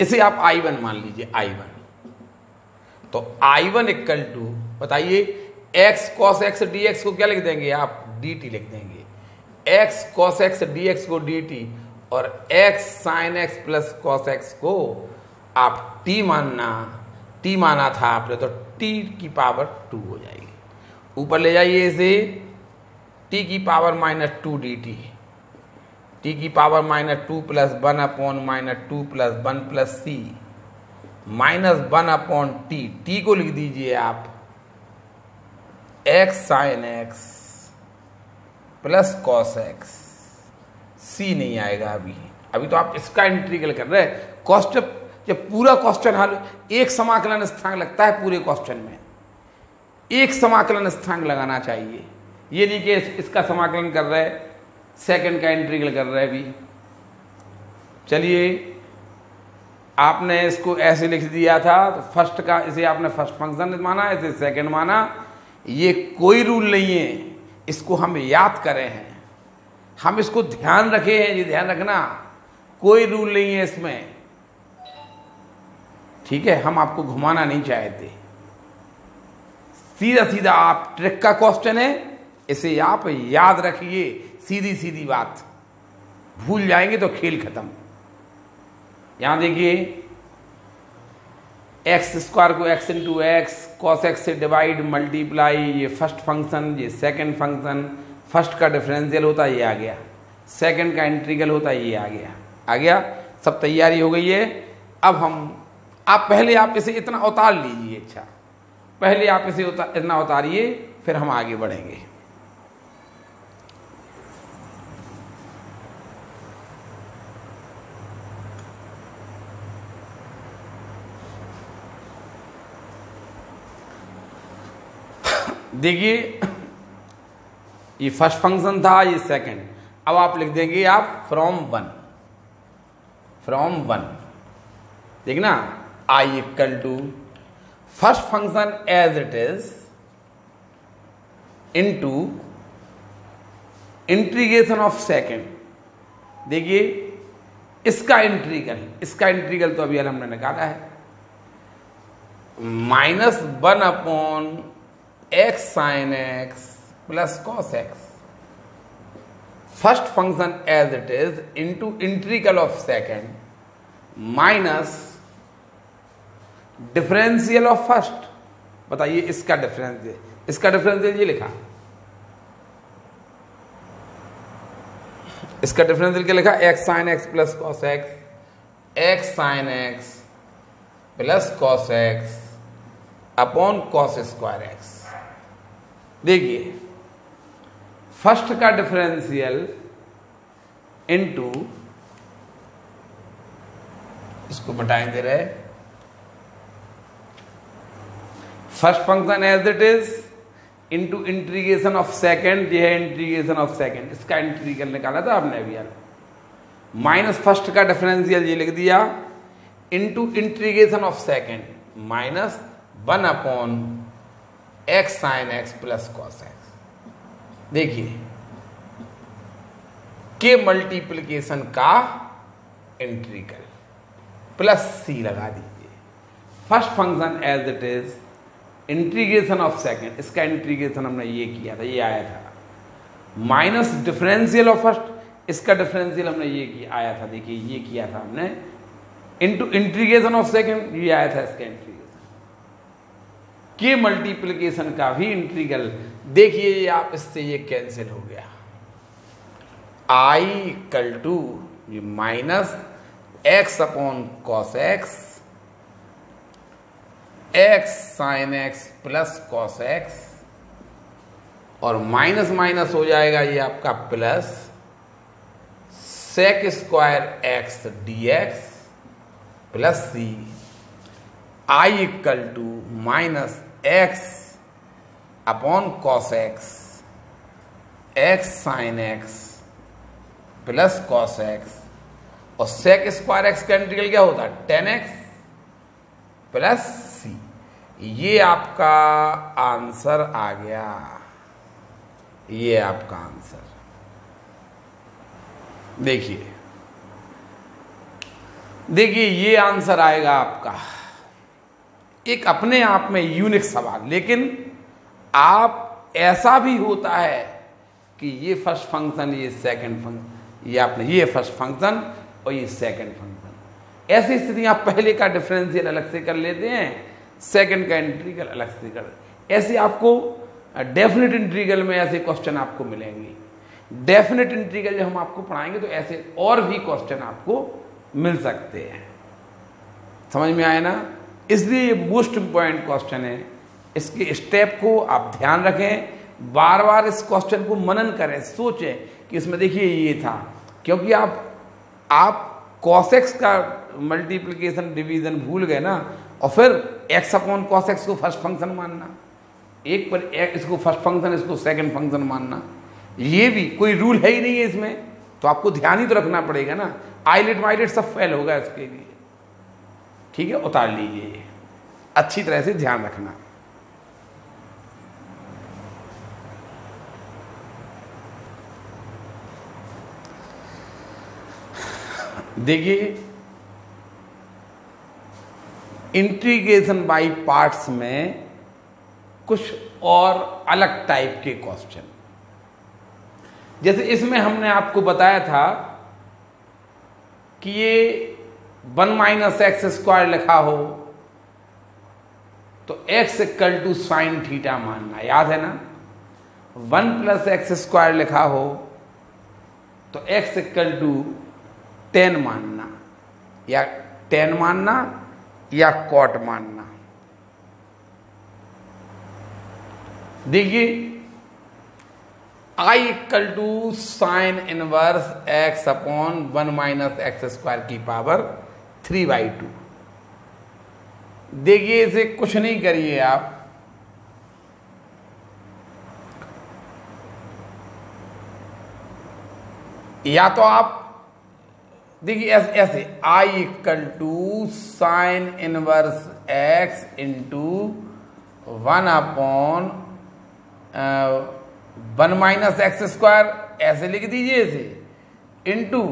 इसे आप I1 मान लीजिए, I1। तो I1 इक्वल टू, बताइए x cos x dx को क्या लिख देंगे आप, dt लिख देंगे। x cos x dx को dt और x sin x plus cos x को आप t माना था आपने, तो t की पावर 2 हो जाएगी। ऊपर ले जाइए इसे, t की पावर माइनस 2 dt, t की power minus 2 plus 1 upon minus 2 plus 1 plus c minus 1 upon t को लिख दीजिए आप x sin x plus cos x, c नहीं आएगा अभी तो आप इसका इंटीग्रल कर रहे हैं। क्वेश्चन जब पूरा क्वेश्चन हल, एक समाकलन स्थानांक लगता है पूरे क्वेश्चन में, एक समाकलन स्थानांक लगाना चाहिए। ये नहीं कि इसका समाकलन कर रहे हैं, सेकंड का इंटीग्रल कर रहे हैं भी। चलिए आपने इसको ऐसे लिख दिया था, तो फर्स्ट का इसे आपने फर्स्ट फंक्शन माना, इसे सेकंड माना, ये कोई रूल नहीं है, इसको हम याद करें हैं, हम इसको ध्यान रखे हैं, ये ध्यान रखना, कोई रूल नहीं है इसमें, ठीक है। हम आपको घुमाना नहीं चाहते, सीधा सीधा आप ट्रिक का क्वेश्चन है, इसे आप याद रखिए, सीधी सीधी बात, भूल जाएंगे तो खेल खत्म। यहां देखिए एक्स स्क्वायर को x into x, cos x से डिवाइड मल्टीप्लाई, ये फर्स्ट फंक्शन, ये सेकंड फंक्शन, फर्स्ट का डिफरेंशियल होता है ये आ गया, सेकंड का इंटीग्रल होता है ये आ गया, सब तैयारी हो गई है। अब हम आप पहले आप इसे इतना उतार लीजिए, अच्छा पहले आप इसे इतना उतारिए, फिर हम आगे बढ़ेंगे। देखिए ये फर्स्ट फंक्शन था, ये सेकंड। अब आप लिख देंगे आप फ्रॉम वन देखना I equal to first function as it is into integration of second. देखिए इसका इंटीग्रल तो अभी हमने निकाला है, -1 upon x sine x plus cos x। First function as it is into integral of second minus differential of first. बताइए इसका डिफरेंशियल ये लिखा, इसका डिफरेंशियल क्या लिखा, x sine x plus cos x sine x plus cos x upon cos square x। देखिए फर्स्ट का डिफरेंशियल इनटू, इसको बटाएं दे रहे, first function as it is into integration of second. ये है इंटीग्रेशन ऑफ सेकंड, इसका इंटीग्रल निकाला था आपने अभी यार, माइनस फर्स्ट का डिफरेंशियल ये लिख दिया into integration of second -1 upon x sine x plus cos x। देखिए के मल्टीप्लिकेशन का इंटीग्रल प्लस सी लगा दीजिए। First function as it is integration of second, इसका इंटीग्रेशन हमने ये किया था, ये आया था, माइनस डिफरेंशियल ऑफ फर्स्ट, इसका डिफरेंशियल हमने ये किया आया था। देखिए ये किया था हमने इनटू इंटीग्रेशन ऑफ सेकंड, ये आया था इसका इंटीग्रेशन। के मल्टीप्लिकेशन का भी इंटीग्रल, देखिए ये आप इससे ये कैंसिल हो गया, I equal to minus x upon cos x sine x plus cos x, और माइनस माइनस हो जाएगा ये आपका plus sec square x dx plus C. I equal to minus x upon cos x sine x plus cos x, और सेक स्क्वायर x का इंटीग्रल क्या होता है 10x प्लस सी। ये आपका आंसर आ गया, ये आपका आंसर। देखिए ये आंसर आएगा आपका, एक अपने आप में यूनिक सवाल। लेकिन आप ऐसा भी होता है कि ये फर्स्ट फंक्शन, ये सेकंड फंक्शन, ये आपने ये फर्स्ट फंक्शन और ये सेकंड फंक्शन, ऐसी स्थितियां पहले का डिफरेंशियल अलग से कर लेते हैं, सेकंड का इंटीग्रल अलग से कर, ऐसे आपको डेफिनेट इंटीग्रल में ऐसे क्वेश्चन आपको मिलेंगे। डेफिनेट इंटीग्रल जब हम आपको पढ़ाएंगे तो ऐसे और भी क्वेश्चन आपको मिल सकते हैं। समझ में आया ना? इसलिए ये मोस्ट इंपॉर्टेंट क्वेश्चन है, इसके स्टेप को आप ध्यान रखें, बार बार इस क्वेश्चन को मनन करें, सोचें कि इसमें देखिए ये था, क्योंकि आप cos x का मल्टीप्लिकेशन डिवीजन भूल गए ना, और फिर x अपॉन cos x को फर्स्ट फंक्शन मानना, एक पर इसको फर्स्ट फंक्शन, इसको सेकंड फंक्शन मानना, ये भी कोई रूल है ही नहीं है इसमें, तो आपको ध्यान ही तो रखना पड़ेगा ना। आईलेट माइलेट सब फेल होगा इसके लिए, ठीक है? उतार लीजिए, अच्छी तरह से ध्यान रखना। देखिए इंटीग्रेशन बाय पार्ट्स में कुछ और अलग टाइप के क्वेश्चन, जैसे इसमें हमने आपको बताया था कि ये 1 माइनस एक्स स्क्वायर लिखा हो तो x equal to sine theta मानना, याद है ना? 1 प्लस एक्स स्क्वायर लिखा हो तो x इक्वल टू 10 मानना, या 10 मानना या कॉट मानना। देखिए I equal to sine inverse x upon 1 minus x square की पावर 3/2। देखिए इसे कुछ नहीं करिए आप, या तो आप देखिए ऐसे I equal to sine inverse x into 1 upon 1 minus x square, ऐसे लिख दीजिए इसे, into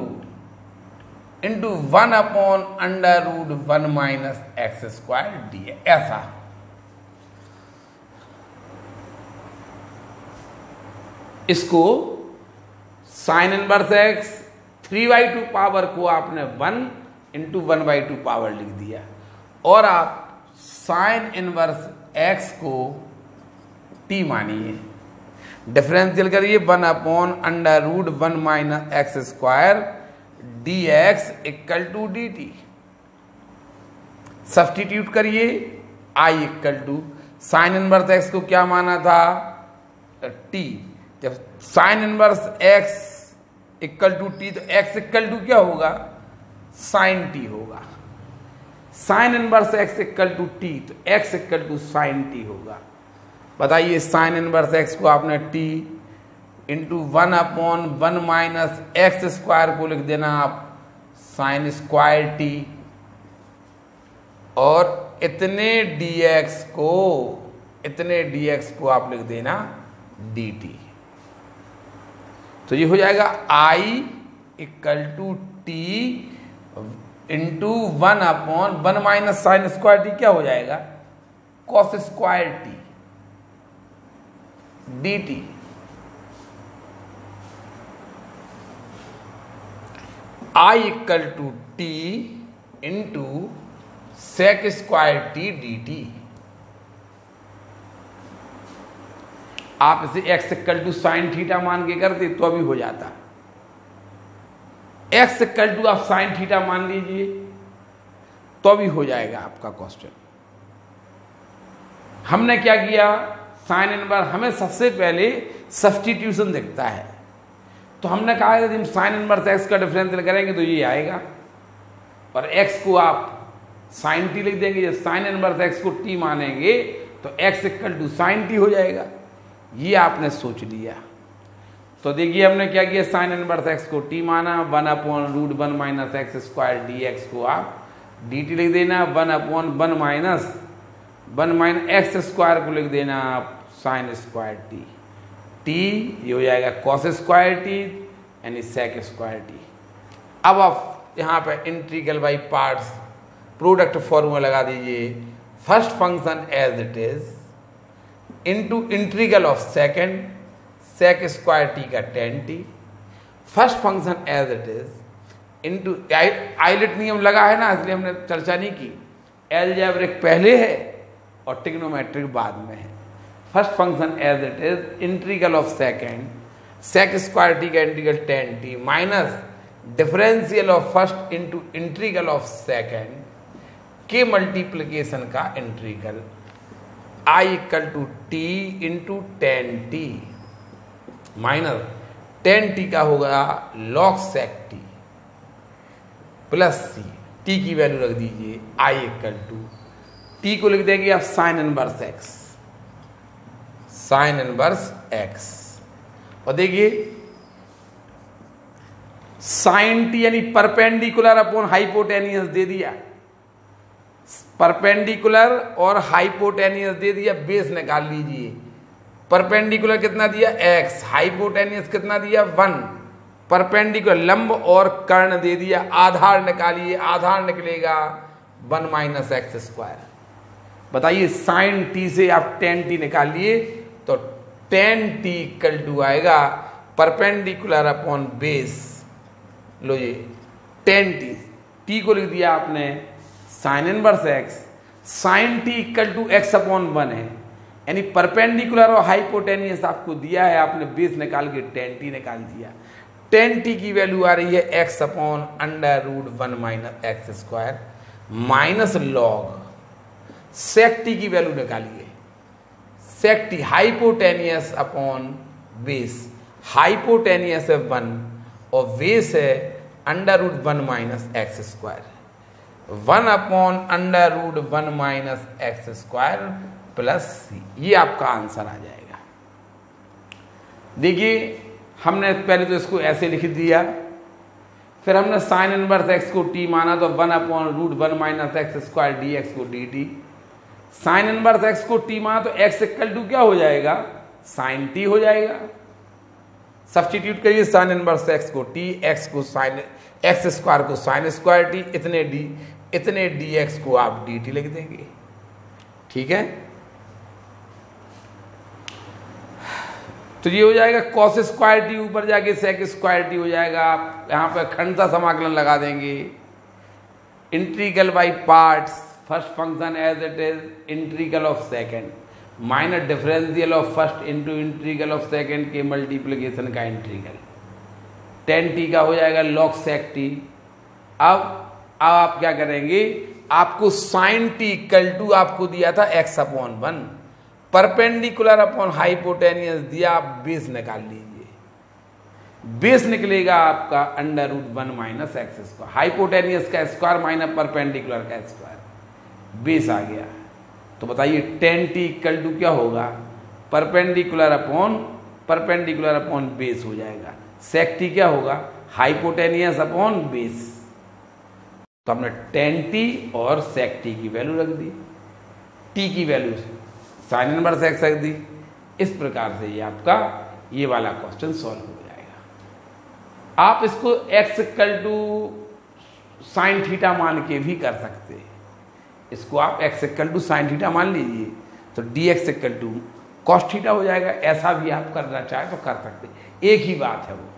1 upon under root 1 minus x square d, ऐसा। इसको साइन इनवर्स एक्स 3/2 पावर को आपने 1 इंटू 1/2 पावर लिख दिया, और आप साइन इनवर्स एक्स को t मानिए, डिफरेंशियल करिए 1 upon under root 1 minus x square d x equal to d t. Substitute करिए, I equal to sine inverse x को क्या माना था, टी। जब sine inverse x equal to t, तो एक्स इक्वल टू क्या होगा, साइन टी होगा। Sine inverse x equal to t, तो x equal to sine t होगा। बताइए साइन इनवर्स एक्स को आपने T into 1 upon 1 minus x square को लिख देना आप साइन स्क्वायर टी, और इतने dx को आप लिख देना dt। तो ये हो जाएगा I equal to t into 1 upon 1 minus sine square t, क्या हो जाएगा, cos square t dt। I equal to t into sec square t dt। आप इसे x equal to sine theta मान के करते तो अभी हो जाता। x इक्वल टू आप साइन थीटा मान लीजिए तो अभी हो जाएगा आपका क्वेश्चन। हमने क्या किया, साइन इनवर्स, हमें सबसे पहले सब्स्टिट्यूशन दिखता है, तो हमने कहा यदि हम साइन इनवर्स एक्स का डिफरेंशियल करेंगे तो ये आएगा, और एक्स को आप साइन टी लिख देंगे। जब साइन इनवर्स एक्स को टी मानेंगे तो x equal to sine t हो जाएगा। ये आपने सोच लिया। तो देखिए हमने क्या किया, साइन इनवर्स एक्स को टी माना, 1 upon root 1 minus x square d x को आप डी टी लिख देना, 1 अपॉन 1 माइनस एक्स स्क्वायर को लिख देना आप साइन स्क्वायर टी, टी ये हो जाएगा कॉस स्क्वायर टी यानी सेक स्क्वायर टी। अब आप यहाँ पे integral by parts product formula लगा दीजिए, first function as it is into integral of second sec square t का tan t, first function as it is into ILATE नियम लगा है ना, इसलिए हमने चर्चा नहीं की, एलजेब्रिक पहले है और ट्रिग्नोमेट्रिक बाद में है। First function as it is integral of second sec square t का integral tan t minus differential of first into integral of second के मल्टीप्लिकेशन का integral I equal to t into tan t minus tan t का होगा log sec t plus C, t की वैल्यू रख दीजिए I इक्वल टू टी को लिख देंगे आप sine inverse x, sine inverse x, और देखिए साइन टी यानी परपेंडिकुलर अपॉन हाइपोटेनियस दे दिया, परपेंडिकुलर और हाइपोटेनियस दे दिया, बेस निकाल लीजिए। परपेंडिकुलर कितना दिया x, हाइपोटेनियस कितना दिया 1, परपेंडिकुलर लंब और कर्ण दे दिया, आधार निकालिए, आधार निकलेगा 1 माइनस एक्स स्क्वायर। बताइए साइन टी से आप tan टी निकालिए तो tan टी इक्वल टू आएगा परपेंडिकुलर अपॉन बेस, लो ये tan टी, टी को लिख दिया आपने sine inverse x, sine t equal to x upon 1 है, यानी परपेंडिकुलर और हाइपोटेनियस आपको दिया है, आपने बेस निकाल के tan टी निकाल दिया। tan टी की वैल्यू आ रही है x upon under root 1 minus x square minus log sec t की वैल्यू निकालिए, sec t hypotenuse upon base, hypotenuse है 1 और बेस है √1 minus x square, 1 upon √1 minus x square plus सी, ये आपका आंसर आ जाएगा। देखिए हमने पहले तो इसको ऐसे लिख दिया, फिर हमने साइन इनवर्स एक्स को टी माना तो 1 upon √1 minus x square d x को d t, sine inverse x को टी माना तो एक्स इक्वल टू क्या हो जाएगा, साइन टी हो जाएगा। सब्स्टिट्यूट करिए साइन इनवर्स एक्स को टी, एक्स को साइन एक्स स्क्वायर को साइन स्क्वायर टी, इतने डी एक्स को आप डी टी लिख देंगे। ठीक है, तो ये हो जाएगा कॉस स्क्वायर टी, ऊपर जाके सेक स्क्वायर टी हो जाएगा। आप यहाँ पे खंडसा समाकलन लगा देंगे, integral by parts, first function as it is integral of second minus differential of first into integral of second के मल्टीप्लिकेशन का इंटीग्रल, tan टी का हो जाएगा log sec टी। अब आप क्या करेंगे, आपको sin टी इक्वल टू आपको दिया था x upon 1, perpendicular upon hypotenuse दिया, आप बेस निकाल लीजिए, बेस निकलेगा आपका √1 माइनस एक्स स्क्वायर, हाइपोटेनियस का स्क्वायर माइनस परपेंडिकुलर का स्क्वायर, बेस आ गया। तो बताइए tan टी इक्वल टू क्या होगा, परपेंडिकुलर अपॉन बेस हो जाएगा, sec टी क्या होगा, हाइपोटेनियस अपॉन बेस। तो हमने tan टी और sec टी की वैल्यू रख दी, t की वैल्यू साइन इनवर्स एक्स रख दी। इस प्रकार से ये आपका ये वाला क्वेश्चन सॉल्व हो जाएगा। आप इसको x equal to sine theta मान के भी कर सकते हैं, इसको आप x equal to sine theta मान लीजिए तो dx equal to cos theta हो जाएगा। ऐसा भी आप करना चाहे तो कर सकते हैं, एक ही बात है वो।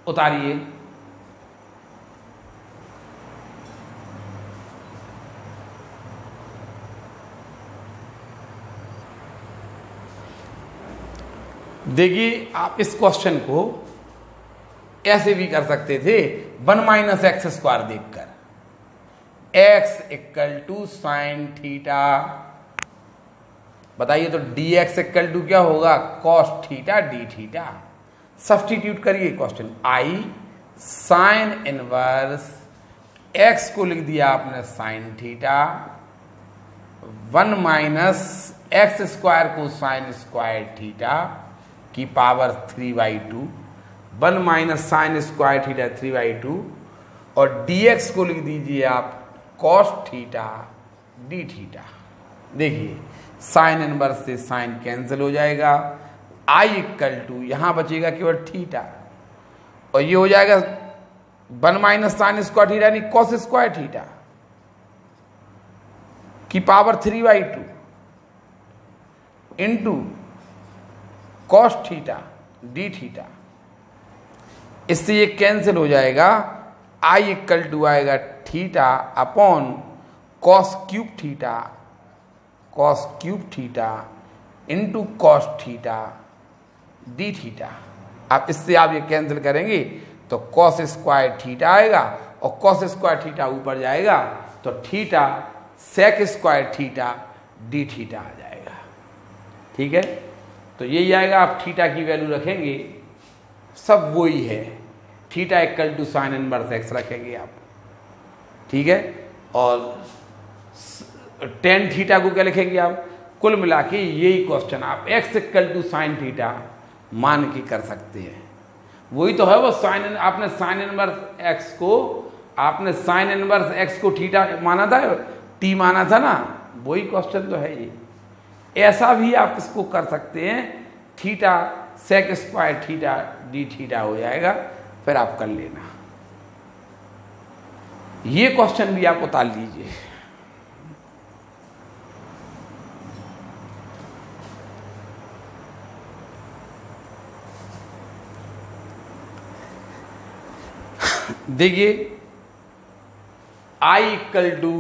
उतारिए, देखिए आप इस क्वेश्चन को ऐसे भी कर सकते थे, 1 माइनस एक्स स्क्वायर देखकर, x equal to sine theta, बताइए तो dx इक्वल टू क्या होगा, cos theta d theta. Substitute करिए question, I sine inverse x को लिख दिया आपने sine theta, 1 minus x square को साइन स्क्वायर थीटा की power 3/2, 1 minus sine square theta 3/2, और dx को लिख दीजिए आप कॉस थीटा डी थीटा। देखिए साइन इनवर्स से साइन कैंसिल हो जाएगा, i इक्वल टू यहाँ बचेगा केवल थीटा, और ये हो जाएगा 1 माइनस साइन स्क्वायर थीटा यानी कॉस स्क्वायर थीटा की power 3/2 into cos theta d theta. इससे ये कैंसिल हो जाएगा, i इक्वल टू आएगा theta upon cos cube theta into cos theta d theta. आप इससे आप ये कैंसिल करेंगे तो कॉस स्क्वायर थीटा आएगा, और कॉस स्क्वायर थीटा ऊपर जाएगा तो theta sec square theta d theta आ जाएगा। ठीक है, तो यही आएगा। आप थीटा की वैल्यू रखेंगे, सब वही है, theta equal to sine inverse x रखेंगे आप। ठीक है, और tan थीटा को क्या लिखेंगे आप, कुल मिला के यही क्वेश्चन आप x equal to sine theta मान के कर सकते हैं। वही तो है वो साइन, आपने साइन इनवर्स एक्स को थीटा माना था, t माना था ना, वही क्वेश्चन तो है ये। ऐसा भी आप इसको कर सकते हैं, theta sec square theta d theta हो जाएगा, फिर आप कर लेना। ये क्वेश्चन भी आप उतार लीजिए। देखिए i equal to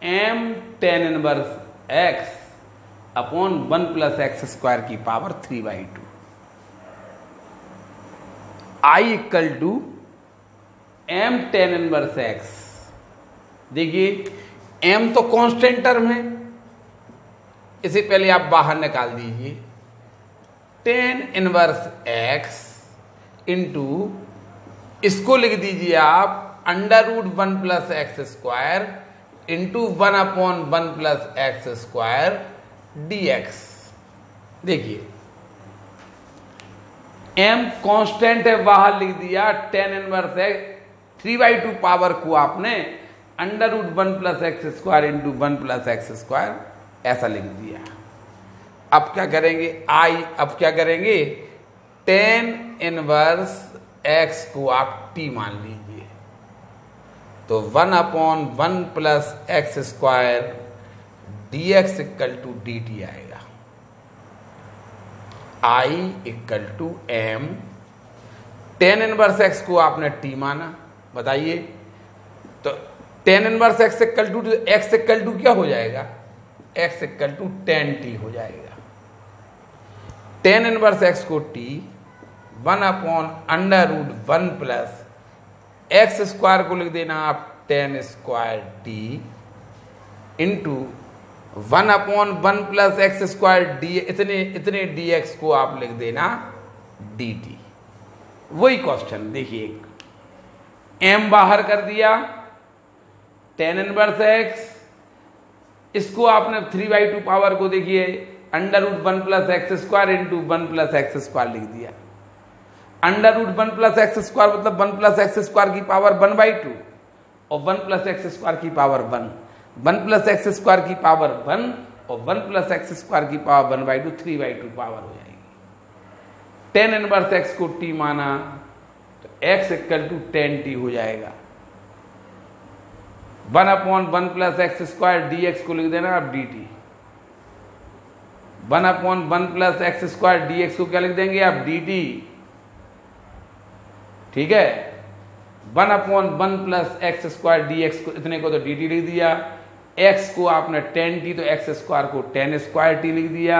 m tan inverse x upon 1 plus x square की power 3/2, i equal to m tan inverse x। देखिए m तो कांस्टेंट टर्म है, इसे पहले आप बाहर निकाल दीजिए। टेन इनवर्स एक्स इंटू, इसको लिख दीजिए आप under root 1 plus x square into 1 upon 1 plus x square d x. देखिए m कांस्टेंट है, बाहर लिख दिया। टेन इनवर्स एक्स 3/2 पावर को आपने under root 1 plus x square into 1 plus x square ऐसा लिख दिया। अब क्या करेंगे अब क्या करेंगे, टेन इनवर्स एक्स को आप t मान लीजिए, तो 1 upon 1 plus x square d x equal to d t आएगा। I equal to m, tan inverse x को आपने t माना, बताइए तो tan inverse x equal to x equal to क्या हो जाएगा, x equal to tan t हो जाएगा। टेन इनवर्स एक्स को t 1 upon under root 1 plus x square को लिख देना आप tan square t into 1 upon 1 plus x square D, इतने डी एक्स को आप लिख देना डी टी। वही क्वेश्चन देखिए, m बाहर कर दिया, टेन इनवर्स एक्स, इसको आपने 3/2 पावर को देखिए under root 1 plus x square into 1 plus x square लिख दिया। Under root 1 plus x square मतलब 1 प्लस एक्स स्क्वायर की पावर 1/2 और 1 प्लस एक्स स्क्वायर की पावर 1, 1 प्लस एक्स स्क्वायर की पावर 1 और 1 प्लस एक्स स्क्वायर की पावर 1/2, 3/2 पावर हो जाएगी। टेन इनवर्स एक्स को t माना तो x equal to tan t हो जाएगा। 1 upon 1 plus x square d x को लिख देना आप D t. 1 upon 1 plus x square d x को क्या लिख देंगे आप डी टी, ठीक है। 1 upon 1 plus x square d x को, इतने को तो डी टी लिख दिया। x को आपने टेन टी तो एक्स स्क्वायर को टेन स्क्वायर टी लिख दिया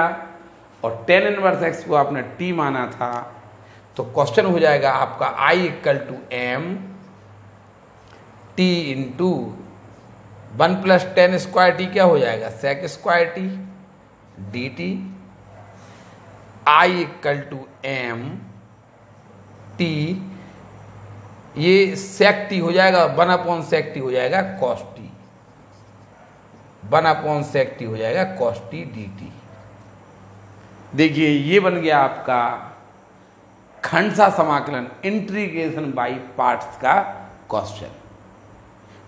और टेन इनवर्स एक्स को आपने t माना था, तो क्वेश्चन हो जाएगा आपका I equal to m t into 1 plus tan square t क्या हो जाएगा sec square t d t. I equal to m t, ये सेक टी हो जाएगा, 1 अपॉन सेक टी हो जाएगा cos t, 1 upon sec t हो जाएगा कॉस टी डी टी। देखिए ये बन गया आपका खंडसा समाकलन इंटीग्रेशन बाय पार्ट्स का क्वेश्चन।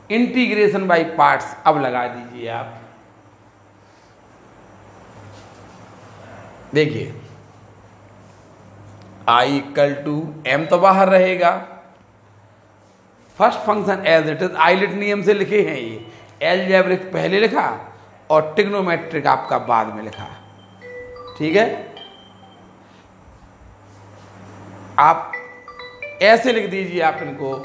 इंटीग्रेशन बाय पार्ट्स अब लगा दीजिए आप। देखिए I इक्वल टू एम तो बाहर रहेगा, first function as it is ILATE नियम से लिखे हैं, ये एलजेब्रिक पहले लिखा और ट्रिग्नोमेट्रिक आपका बाद में लिखा, ठीक है। आप ऐसे लिख दीजिए आप इनको,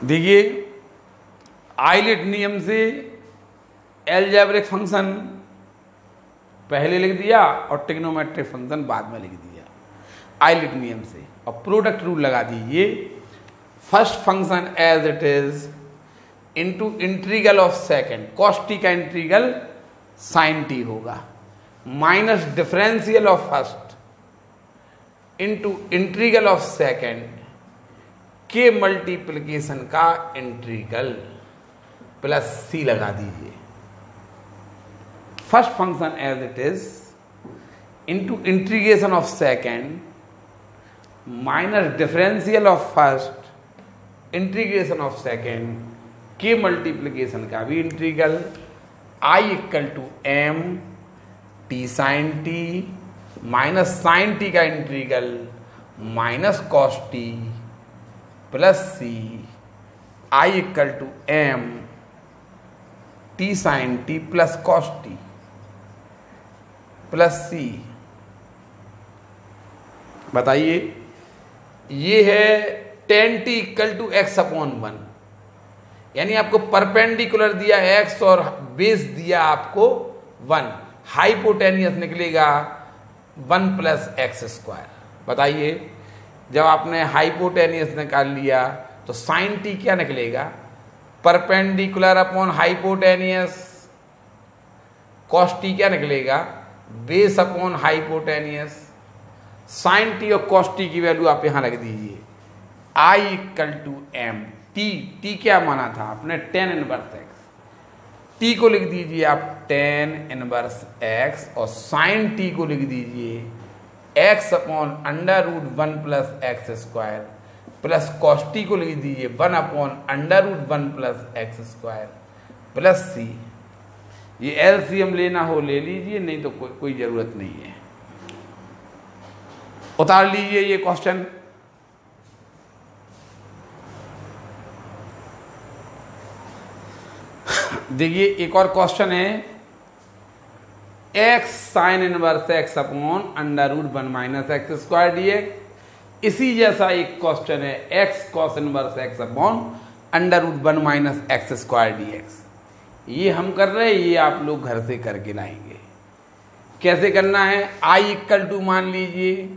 देखिए आइलेट नियम से एलजेब्रिक फंक्शन पहले लिख दिया और ट्रिग्नोमेट्रिक फंक्शन बाद में लिख दिया आइलेट नियम से, और प्रोडक्ट रूल लगा दीजिए। First function as it is into integral of second, cos t का इंटीग्रल साइन टी होगा, minus differential of first into integral of second के मल्टीप्लिकेशन का इंटीग्रल प्लस सी लगा दीजिए। First function as it is into integration of second minus differential of first integration of second के मल्टीप्लिकेशन का भी integral. I equal to m t sine t minus sine t का integral minus cos t plus C. I equal to m t sine t plus cos t plus C. बताइए ये है tan t equal to x upon 1, यानी आपको परपेंडिकुलर दिया x और बेस दिया आपको 1, हाइपोटेनियस निकलेगा 1 प्लस एक्स स्क्वायर। बताइए जब आपने हाइपोटेनियस निकाल लिया तो साइन टी क्या निकलेगा perpendicular upon hypotenuse, cos t क्या निकलेगा, base upon hypotenuse. Sine t और कॉस टी की वैल्यू आप यहां रख दीजिए, I equal to m t. T क्या माना था आपने, टेन इनवर्स एक्स। टी को लिख दीजिए आप टेन इनवर्स एक्स, और साइन टी को लिख दीजिए x upon under root one plus x square, plus cos t को लिख दीजिए one upon under root one plus x square plus सी। ये एलसीएम लेना हो ले लीजिए, नहीं तो कोई जरूरत नहीं है। उतार लीजिए ये क्वेश्चन। देखिए एक और क्वेश्चन है, x sine inverse x upon under root one minus x square dx. इसी जैसा एक क्वेश्चन है, x cos inverse x upon under root one minus x square dx. ये हम कर रहे हैं, ये आप लोग घर से करके लाएंगे। कैसे करना है, आई इक्वल टू मान लीजिए,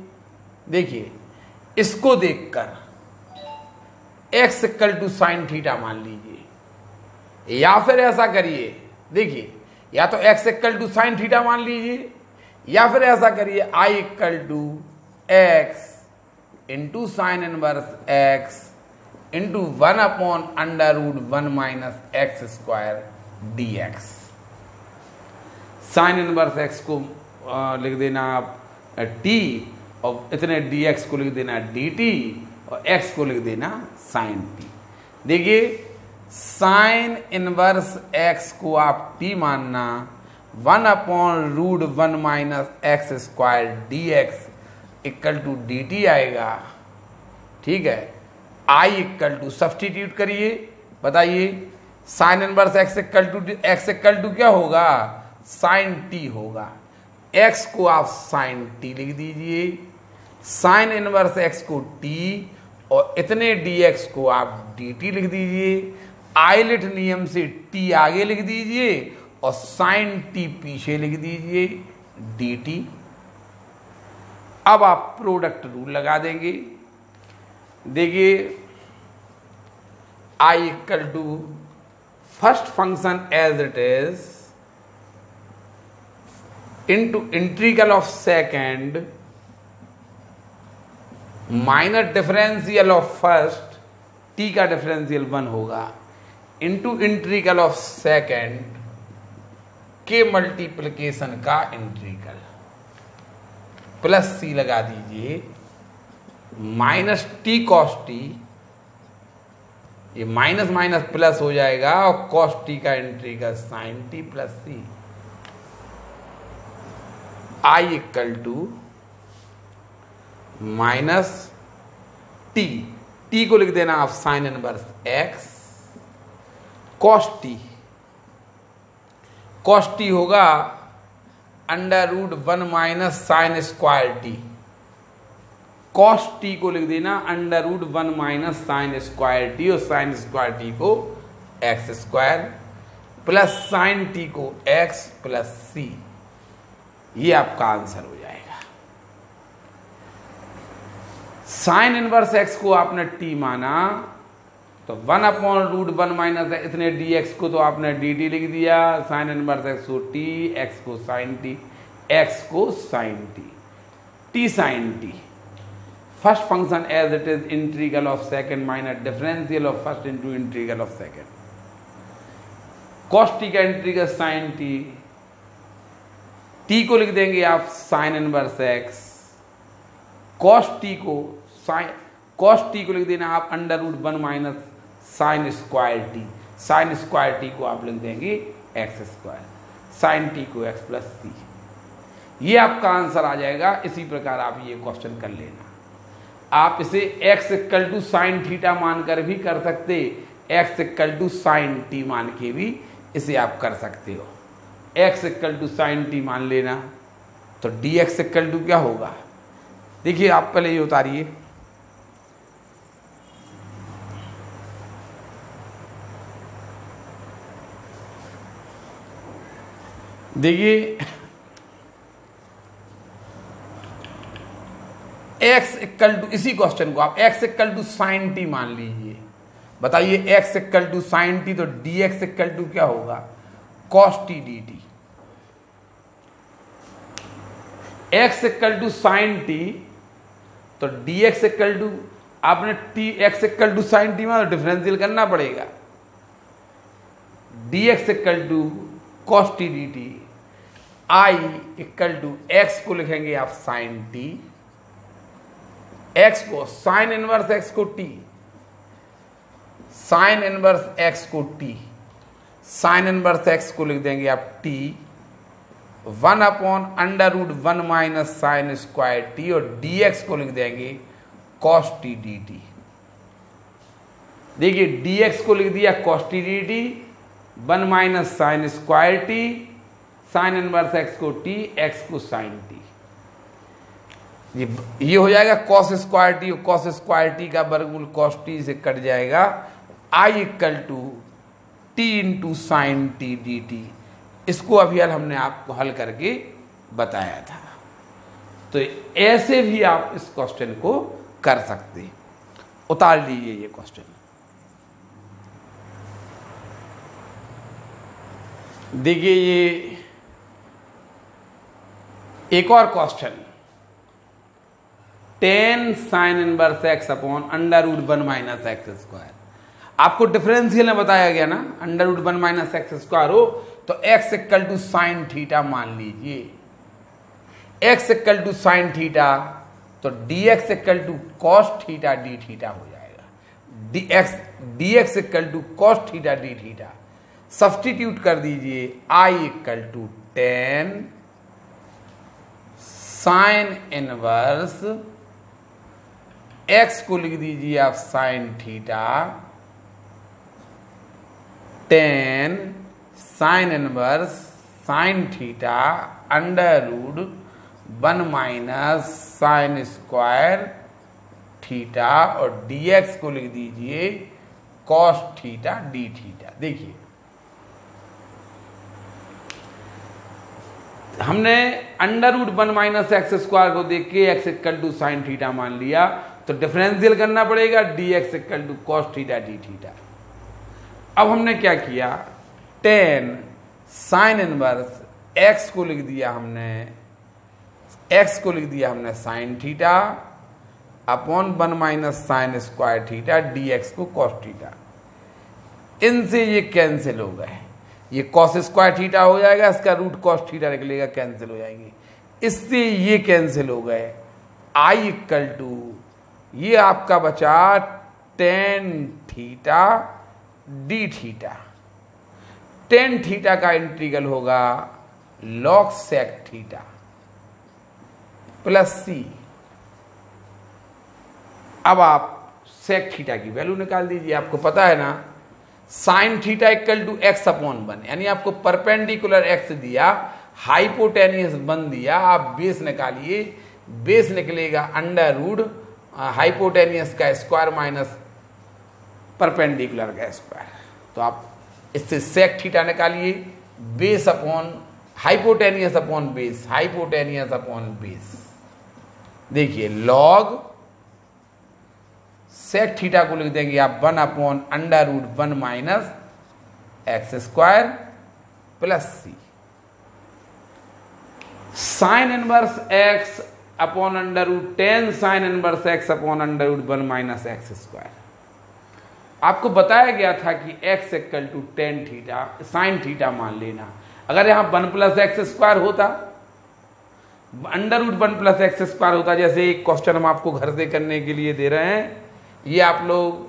देखिए इसको देखकर x equal to sine theta मान लीजिए, या फिर ऐसा करिए, देखिए या तो x equal to sine theta मान लीजिए, या फिर ऐसा करिए I equal to x into sine inverse x into one upon under root one minus x square d x. Sine inverse x को लिख देना आप टी, और इतने डी एक्स को लिख देना डी टी, और एक्स को लिख देना साइन टी। देखिए साइन इनवर्स एक्स को आप टी मानना, one upon root one minus x square d x equal to d t आएगा। ठीक है, आई इक्वल टू सब्सटीट्यूट करिए, बताइए sine inverse x equal to क्या होगा, साइन टी होगा। एक्स को आप साइन टी लिख दीजिए, साइन इनवर्स एक्स को टी, और इतने डी एक्स को आप डी टी लिख दीजिए। आइलेट नियम से टी आगे लिख दीजिए और साइन टी पीछे लिख दीजिए डी टी। अब आप प्रोडक्ट रूल लगा देंगे। देखिए I equal to first function as it is into integral of second minus differential of first, t का डिफरेंशियल वन होगा, इंटू इंटीग्रल ऑफ सेकेंड के मल्टीप्लिकेशन का इंटीग्रल, प्लस सी लगा दीजिए, माइनस टी कॉस टी, ये माइनस माइनस प्लस हो जाएगा, और कॉस टी का integral sine t plus C. I equal to minus t, t को लिख देना आप sine inverse x, cos T होगा under root one minus sine square t, cos t को लिख देना under root one minus sine square t, और साइन स्क्वायर टी को x square, plus sine t को एक्स प्लस सी। ये आपका आंसर हो जाएगा। साइन इनवर्स एक्स को आपने टी माना, तो one upon root one minus इतने डी एक्स को तो आपने डी टी लिख दिया, साइन इनवर्स एक्स को टी, एक्स को साइन टी, एक्स को sine t, t sine t. First function as it is integral of second minus differential of first into integral of second, cos t का इंटीग्रल साइन टी, टी को लिख देंगे आप sine inverse x, cos t को लिख देना आप under root one minus sine square t, sine square t को आप लिख देंगे एक्स स्क्वायर, साइन टी को एक्स प्लस सी। ये आपका आंसर आ जाएगा। इसी प्रकार आप ये क्वेश्चन कर लेना। आप इसे x equal to sine theta मानकर भी कर सकते, x equal to sine t मान के भी इसे आप कर सकते हो। X equal to sine t मान लेना, तो डी एक्स इक्वल टू क्या होगा, देखिए आप पहले ये उतारिए, देखिए एक्स इक्वल टू, इसी क्वेश्चन को आप x equal to sine t मान लीजिए, बताइए x equal to sine t, तो dx इक्वल टू क्या होगा, cos t d t. x equal to sine t, तो dx इक्वल टू, आपने t x equal to sine t में डिफरेंशियल करना पड़ेगा, dx equal to cos t d t. I equal to x को लिखेंगे आप साइन टी, x को साइन इनवर्स x को t, साइन इनवर्स x को t, साइन इनवर्स x को लिख देंगे आप t, 1 upon under root 1 minus sine square t, और dx को लिख देंगे कॉस टी डी टी। देखिए dx को लिख दिया cos t d t, 1 minus sine square t, sine inverse x को t, x को साइन टी। ये हो जाएगा cos square t, cos square t का वर्गमूल कॉस टी से कट जाएगा, I equal to t into sine t d t. इसको अभी हमने आपको हल करके बताया था। तो ऐसे भी आप इस क्वेश्चन को कर सकते हैं। उतार लीजिए ये क्वेश्चन। देखिए ये एक और question, tan sine inverse x upon under root 1 minus x square. आपको डिफरेंशियल में बताया गया ना, under root 1 minus x square हो तो x equal to sine theta मान लीजिए, x equal to sine theta, तो dx equal to cos theta d theta हो जाएगा, dx equal to cos theta d theta. Substitute कर दीजिए, I equal to tan sine inverse x को लिख दीजिए आप sine theta, tan sine inverse sine theta under root 1 minus sine square theta, और dx को लिख दीजिए कॉस थीटा डी थीटा। देखिए हमने under root 1 minus x square को देख के x equal to sine theta मान लिया, तो डिफरेंशियल करना पड़ेगा, dx equal to cos theta d theta. अब हमने क्या किया, टेन साइन इनवर्स x को लिख दिया हमने sine theta upon 1 minus sine square theta, dx को कॉस थीटा। इनसे ये कैंसिल हो गए, ये कॉस स्क्वायर थीटा हो जाएगा, इसका रूट कॉस थीटा निकलेगा, कैंसिल हो जाएंगे। इससे ये कैंसिल हो गए, I इक्वल टू ये आपका बचा tan theta d theta. Tan theta का इंटीग्रल होगा लॉग सेक थीटा प्लस सी। अब आप सेक थीटा की वैल्यू निकाल दीजिए। आपको पता है ना, sine theta equal to x upon 1, यानी आपको परपेंडिकुलर एक्स दिया, हाइपोटेनियस 1 दिया, आप बेस निकालिए, बेस निकलेगा अंडर रूट हाइपोटेनियस का स्क्वायर माइनस परपेंडिकुलर का स्क्वायर। तो आप इससे सेक थीटा निकालिए, base upon hypotenuse upon base, hypotenuse upon base. देखिए लॉग सेक थीटा को लिख देंगे आप 1 upon under root 1 minus x square plus C. Sine inverse x upon under root 10 sine inverse x upon under root 1 minus x square. आपको बताया गया था कि x equal to tan theta sine theta मान लेना। अगर यहां 1 प्लस एक्स स्क्वायर होता, under root 1 plus x square होता, जैसे एक क्वेश्चन हम आपको घर से करने के लिए दे रहे हैं, ये आप लोग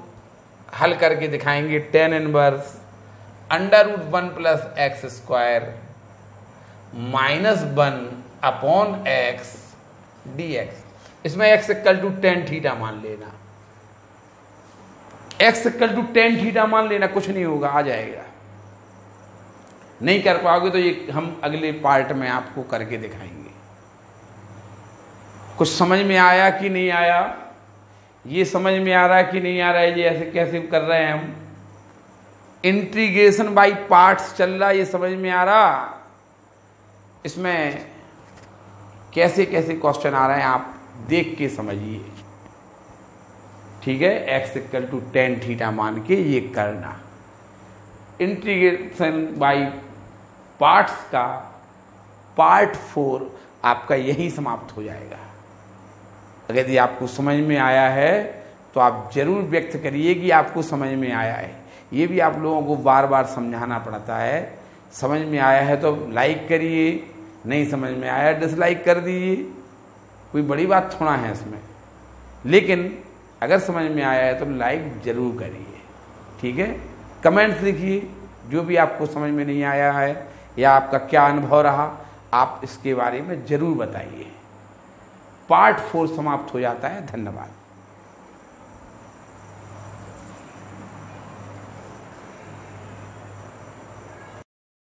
हल करके दिखाएंगे, tan inverse under root 1 plus x square minus 1 upon x d x. इसमें x equal to tan theta मान लेना, x equal to tan theta मान लेना, कुछ नहीं होगा, आ जाएगा। नहीं कर पाओगे तो ये हम अगले पार्ट में आपको करके दिखाएंगे। कुछ समझ में आया कि नहीं आया, ये समझ में आ रहा है कि नहीं आ रहा है, ये ऐसे कैसे कर रहे हैं हम, इंटीग्रेशन बाय पार्ट्स चल रहा है, ये समझ में आ रहा। इसमें कैसे कैसे क्वेश्चन आ रहे हैं आप देख के समझिए। ठीक है, x equal to tan theta मान के ये करना। इंटीग्रेशन बाय पार्ट्स का पार्ट 4 आपका यही समाप्त हो जाएगा। अगर यदि आपको समझ में आया है तो आप जरूर व्यक्त करिए कि आपको समझ में आया है। ये भी आप लोगों को बार बार समझाना पड़ता है। समझ में आया है तो लाइक करिए, नहीं समझ में आया डिसलाइक कर दीजिए, कोई बड़ी बात थोड़ा है इसमें। लेकिन अगर समझ में आया है तो लाइक जरूर करिए, ठीक है। कमेंट्स लिखिए, जो भी आपको समझ में नहीं आया है या आपका क्या अनुभव रहा, आप इसके बारे में जरूर बताइए। पार्ट 4 समाप्त हो जाता है। धन्यवाद।